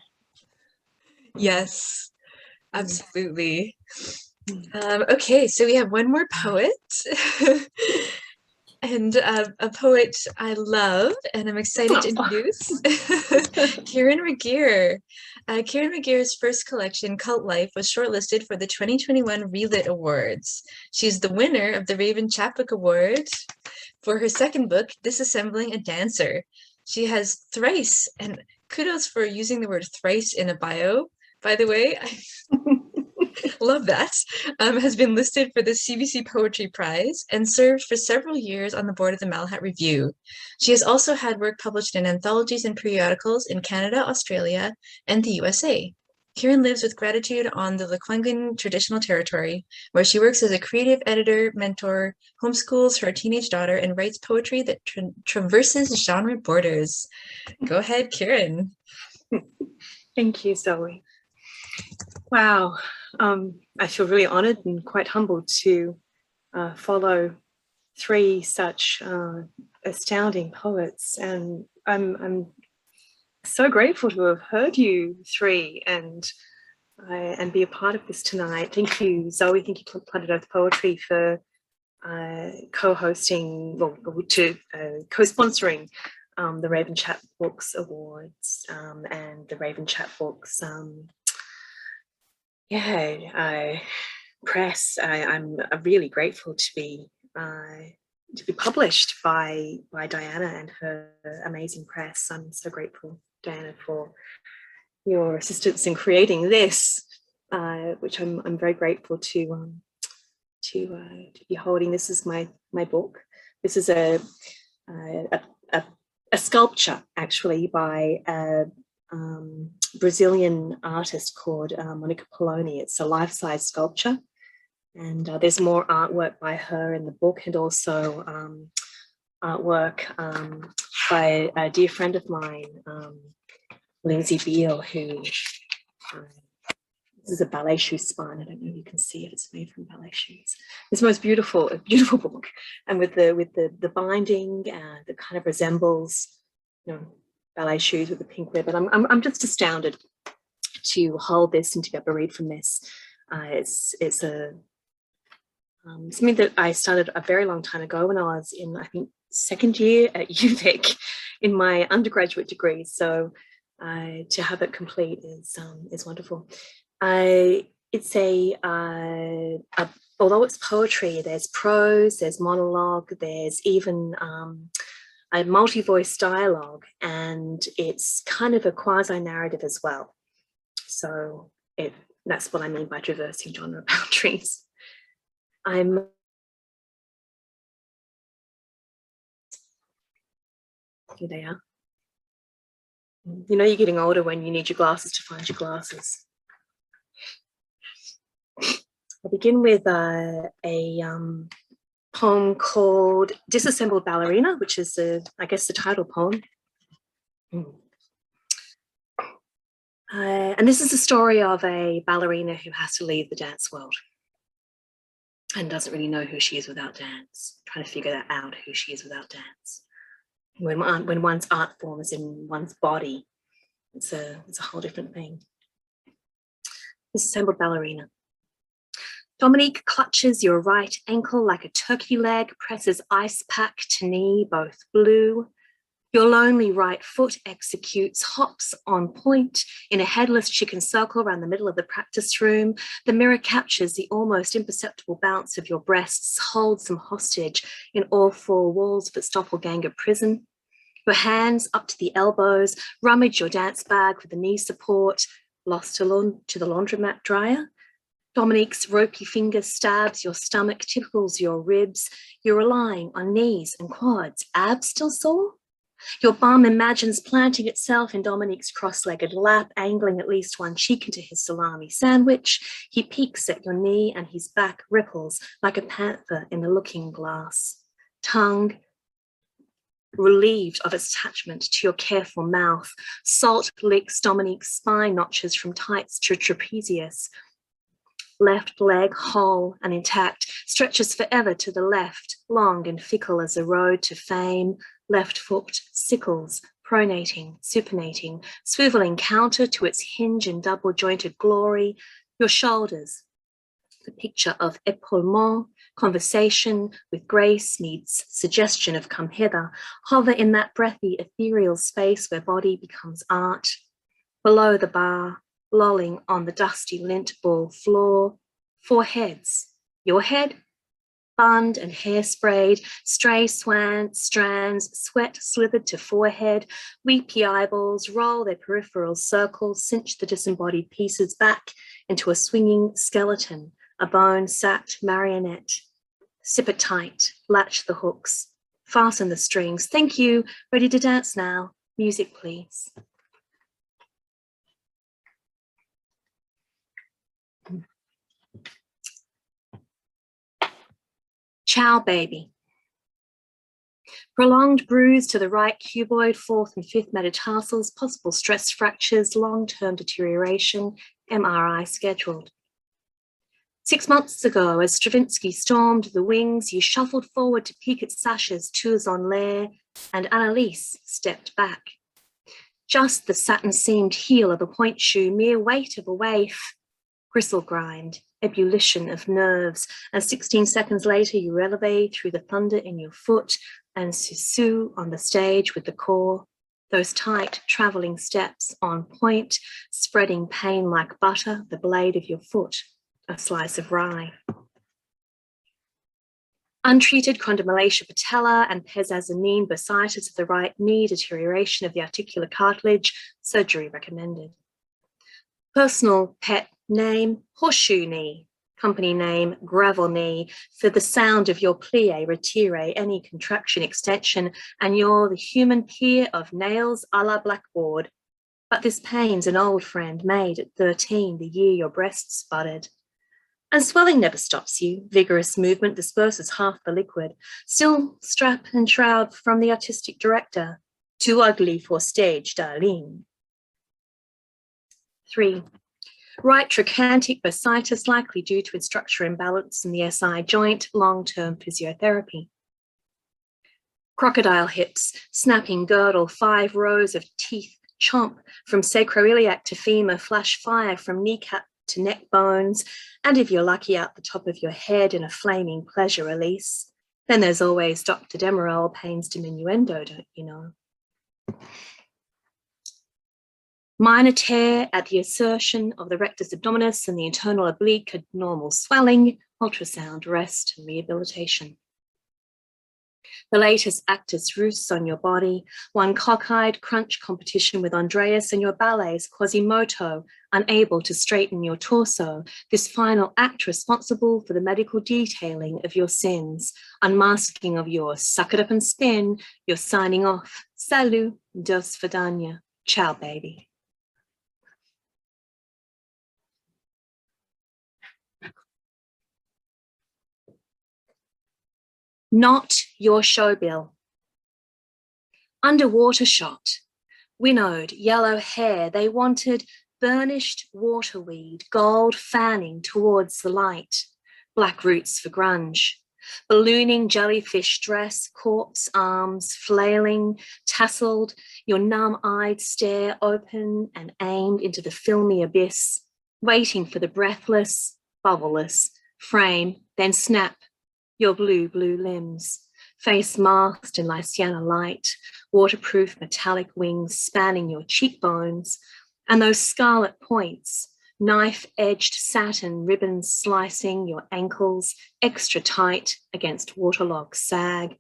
Yes, absolutely. Okay, so we have one more poet. And a poet I love and I'm excited to introduce, Kyeren Regehr. Kyeren Regehr's first collection, Cult Life, was shortlisted for the 2021 Relit Awards. She's the winner of the Raven Chapbook Award for her second book, Disassembling a Dancer. She has thrice, and kudos for using the word thrice in a bio, by the way. Love that, has been listed for the CBC Poetry Prize and served for several years on the board of the Malahat Review. She has also had work published in anthologies and periodicals in Canada, Australia, and the USA. Kyeren lives with gratitude on the Lekwungen traditional territory, where she works as a creative editor, mentor, homeschools her teenage daughter, and writes poetry that traverses genre borders. Go ahead, Kyeren. Thank you, Zoe. Wow, I feel really honored and quite humbled to follow three such astounding poets, and I'm so grateful to have heard you three and be a part of this tonight. Thank you, Zoe. Thank you, Planet Earth Poetry, for co-hosting, well, co-sponsoring the Raven Chapbooks Awards and the Raven Chapbooks press. I'm really grateful to be published by Diana and her amazing press. I'm so grateful, Diana, for your assistance in creating this, which I'm very grateful to be holding. This is my book. This is a sculpture, actually, by a Brazilian artist called Monica Poloni. It's a life-size sculpture, and there's more artwork by her in the book, and also artwork by a dear friend of mine, Lindsay Beale, who this is a ballet shoe spine. I don't know if you can see it. It's made from ballet shoes. It's the most beautiful book, and with the binding that kind of resembles, ballet shoes with a pink ribbon. I'm just astounded to hold this and to be able to read from this. It's something that I started a very long time ago when I was in, I think, second year at UVic in my undergraduate degree. So to have it complete is wonderful. It's although it's poetry, there's prose, there's monologue, there's even a multi-voice dialogue, and it's kind of a quasi-narrative as well. So that's what I mean by traversing genre boundaries. Here they are. You're getting older when you need your glasses to find your glasses. I'll begin with a poem called Disassembled Ballerina, which is, I guess, the title poem. And this is the story of a ballerina who has to leave the dance world and doesn't really know who she is without dance, trying to figure that out, who she is without dance. When one's art form is in one's body, it's a whole different thing. Disassembled Ballerina. Dominique clutches your right ankle like a turkey leg, presses ice pack to knee, both blue. Your lonely right foot executes hops on point in a headless chicken circle around the middle of the practice room. The mirror captures the almost imperceptible bounce of your breasts, holds them hostage in all four walls of its doppelganger prison. Your hands up to the elbows, rummage your dance bag for the knee support, lost to the laundromat dryer. Dominique's ropey finger stabs your stomach, tickles your ribs. You're relying on knees and quads. Abs still sore? Your bum imagines planting itself in Dominique's cross-legged lap, angling at least one cheek into his salami sandwich. He peeks at your knee and his back ripples like a panther in the looking glass. Tongue relieved of its attachment to your careful mouth. Salt licks Dominique's spine notches from tights to trapezius. Left leg whole and intact, stretches forever to the left. long and fickle as a road to fame, left foot sickles, pronating, supinating, swiveling counter to its hinge in double-jointed glory, your shoulders, the picture of épaulement, conversation with grace meets suggestion of come hither, hover in that breathy ethereal space where body becomes art. Below the bar, lolling on the dusty lint ball floor, 4 heads, your head, bund and hairsprayed, stray strands, sweat slithered to forehead, weepy eyeballs roll their peripheral circles, cinch the disembodied pieces back into a swinging skeleton, a bone-sacked marionette. Sip it tight, latch the hooks, fasten the strings. Thank you, ready to dance now. Music, please. Ciao, baby. Prolonged bruise to the right cuboid, 4th and 5th metatarsals, possible stress fractures, long-term deterioration, MRI scheduled. 6 months ago, as Stravinsky stormed the wings, you shuffled forward to peek at Sasha's tours en l'air, and Annalise stepped back. Just the satin-seamed heel of a point shoe, mere weight of a waif, gristle grind, ebullition of nerves, and 16 seconds later you elevate through the thunder in your foot and Susu on the stage with the core, those tight traveling steps on point, spreading pain like butter, the blade of your foot, a slice of rye. Untreated condylomalacia patella and pesazoline bursitis of the right knee, deterioration of the articular cartilage, surgery recommended. Personal pet name, horseshoe knee. Company name, gravel knee, for the sound of your plie, retire, any contraction, extension, and you're the human peer of nails a la blackboard. But this pain's an old friend made at 13, the year your breasts budded. And swelling never stops you. Vigorous movement disperses half the liquid. Still strap and shroud from the artistic director. Too ugly for stage, darling. 3. Right trochanteric bursitis, likely due to structure imbalance in the SI joint, long-term physiotherapy. Crocodile hips, snapping girdle, 5 rows of teeth, chomp from sacroiliac to femur, flash fire from kneecap to neck bones, and if you're lucky out the top of your head in a flaming pleasure release. Then there's always Dr. Demerol, pains diminuendo, don't you know? Minor tear at the assertion of the rectus abdominis and the internal oblique, abnormal swelling, ultrasound, rest, and rehabilitation. The latest actus rus on your body, one cockeyed crunch competition with Andreas and your ballets, Quasimodo, unable to straighten your torso, this final act responsible for the medical detailing of your sins, unmasking of your suck it up and spin, your signing off, salut, do svidania, ciao baby. Not your show bill. Underwater shot, winnowed yellow hair, they wanted burnished waterweed, gold fanning towards the light, black roots for grunge, ballooning jellyfish dress, corpse arms, flailing, tasseled, your numb-eyed stare open and aimed into the filmy abyss, waiting for the breathless, bubbleless frame, then snap, your blue limbs, face masked in Lysiana light, waterproof metallic wings spanning your cheekbones, and those scarlet points, knife-edged satin ribbons slicing your ankles extra tight against waterlogged sag,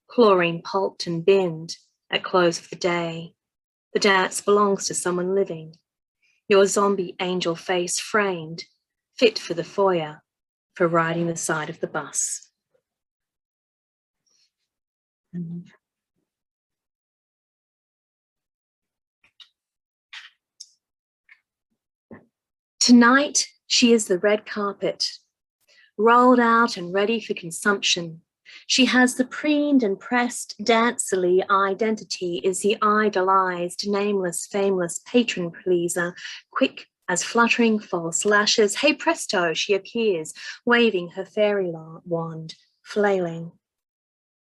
chlorine pulped and binned at close of the day. The dance belongs to someone living, your zombie angel face framed, fit for the foyer, for riding the side of the bus. Tonight, she is the red carpet, rolled out and ready for consumption. She has the preened and pressed dancily identity, is the idolized, nameless, fameless patron pleaser, quick as fluttering false lashes. Hey presto, she appears, waving her fairy wand, flailing.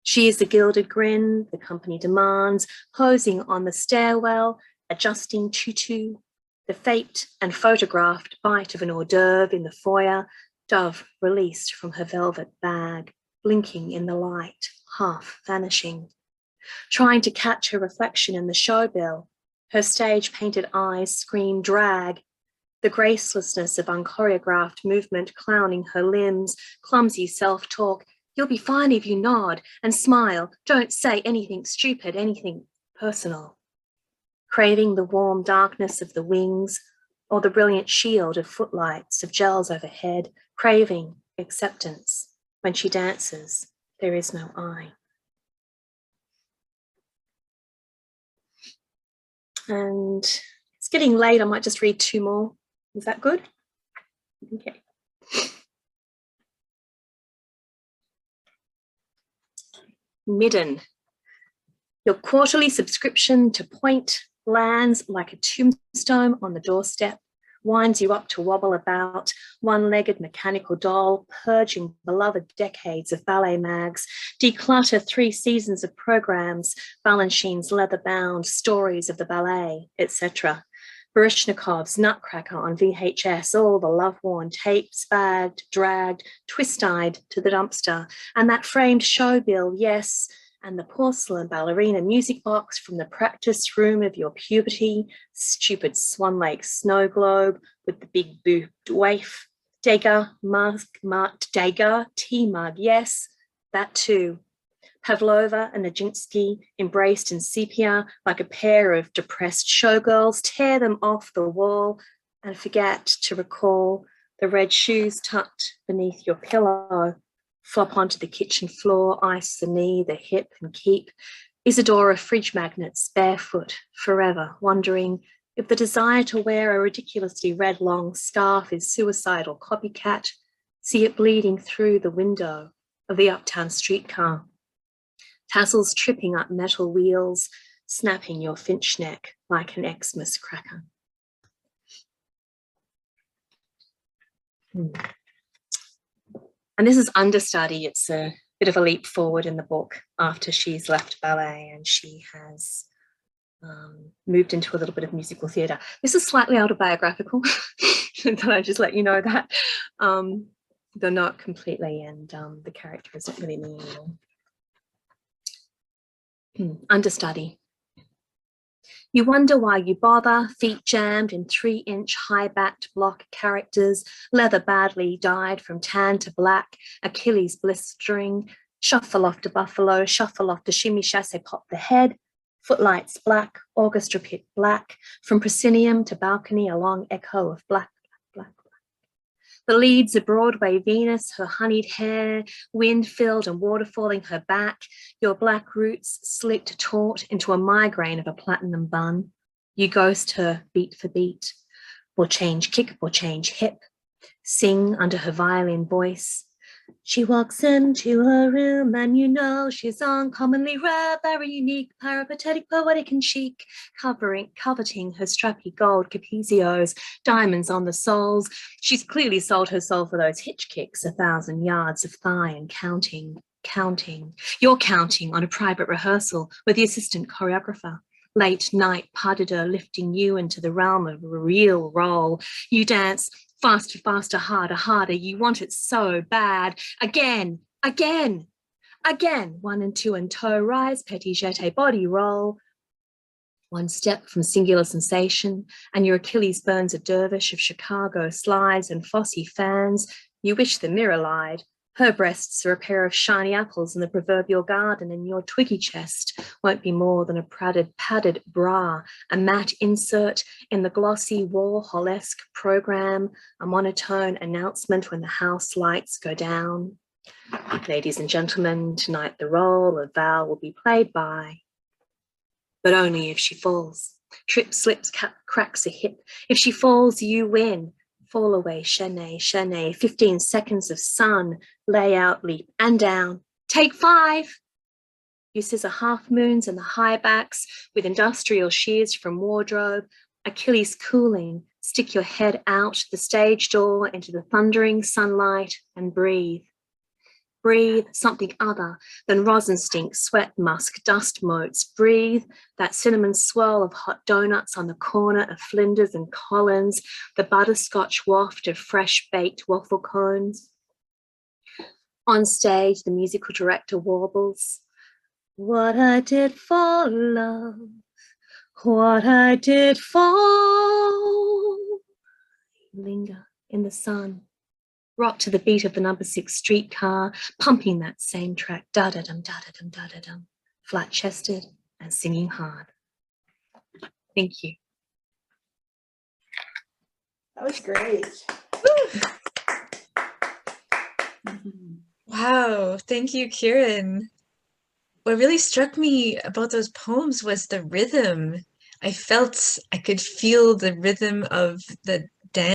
She is the gilded grin the company demands, posing on the stairwell, adjusting tutu, the faked and photographed bite of an hors d'oeuvre in the foyer, dove released from her velvet bag, blinking in the light, half vanishing. Trying to catch her reflection in the show bill, her stage-painted eyes scream drag, the gracelessness of unchoreographed movement clowning her limbs, clumsy self-talk. You'll be fine if you nod and smile. Don't say anything stupid, anything personal. Craving the warm darkness of the wings or the brilliant shield of footlights of gels overhead, craving acceptance. When she dances, there is no I. And it's getting late. I might just read 2 more. Is that good? Okay. Midden. Your quarterly subscription to Point lands like a tombstone on the doorstep, winds you up to wobble about, one-legged mechanical doll, purging beloved decades of ballet mags, declutter 3 seasons of programs, Balanchine's leather-bound stories of the ballet, etc. Baryshnikov's Nutcracker on VHS, all the love-worn tapes, bagged, dragged, twist-eyed to the dumpster, and that framed show bill, yes, and the porcelain ballerina music box from the practice room of your puberty, stupid Swan Lake snow globe with the big booped waif, Degas, marked Degas, tea mug, yes, that too. Pavlova and Nijinsky embraced in sepia like a pair of depressed showgirls, tear them off the wall and forget to recall the red shoes tucked beneath your pillow. Flop onto the kitchen floor, ice the knee, the hip, and keep Isadora fridge magnets barefoot forever, wondering if the desire to wear a ridiculously red long scarf is suicidal copycat, see it bleeding through the window of the uptown streetcar. Tassels tripping up metal wheels, snapping your finch neck like an Xmas cracker. And this is Understudy. It's a bit of a leap forward in the book after she's left ballet and she has moved into a little bit of musical theatre. This is slightly autobiographical, so I just let you know that, though not completely, and the character is not really me anymore. Understudy. You wonder why you bother, feet jammed in 3-inch high-backed block characters, leather badly dyed from tan to black, Achilles blistering, shuffle off to buffalo, shuffle off to shimmy chasse pop the head, footlights black, orchestra pit black, from proscenium to balcony a long echo of black, black, black. The leads of Broadway Venus, her honeyed hair, wind-filled and waterfalling her back, your black roots slicked taut into a migraine of a platinum bun. You ghost her beat for beat, or change kick, or change hip, sing under her violin voice. She walks into her room and you know she's uncommonly rare, very unique, peripatetic, poetic and chic, coveting her strappy gold capezios, diamonds on the soles. She's clearly sold her soul for those hitch kicks, 1,000 yards of thigh and counting. You're counting on a private rehearsal with the assistant choreographer. Late night pas de deux lifting you into the realm of a real role. You dance faster, faster, harder, harder. You want it so bad. Again. 1 and 2 and toe rise, petit jeté body roll. 1 step from singular sensation, and your Achilles burns a dervish of Chicago slides and Fosse fans. You wish the mirror lied. Her breasts are a pair of shiny apples in the proverbial garden, and your twiggy chest won't be more than a padded bra, a matte insert in the glossy Warhol-esque program, a monotone announcement when the house lights go down. Ladies and gentlemen, tonight the role of Val will be played by, but only if she falls. Trips, slips, cracks a hip. If she falls, you win. Fall away, chaîné, 15 seconds of sun, lay out, leap, and down. Take 5. You scissor half moons and the high backs with industrial shears from wardrobe, Achilles cooling, stick your head out the stage door into the thundering sunlight and breathe. Breathe something other than rosin stink, sweat musk, dust motes. Breathe that cinnamon swirl of hot donuts on the corner of Flinders and Collins, the butterscotch waft of fresh baked waffle cones. On stage, the musical director warbles, "What I did for love, what I did for..." Linger in the sun. Rock to the beat of the number 6 streetcar, pumping that same track, da-da-dum, da-da-dum, da-da-dum, flat-chested and singing hard. Thank you. That was great. Wow, thank you, Kyeren. What really struck me about those poems was the rhythm. I could feel the rhythm of the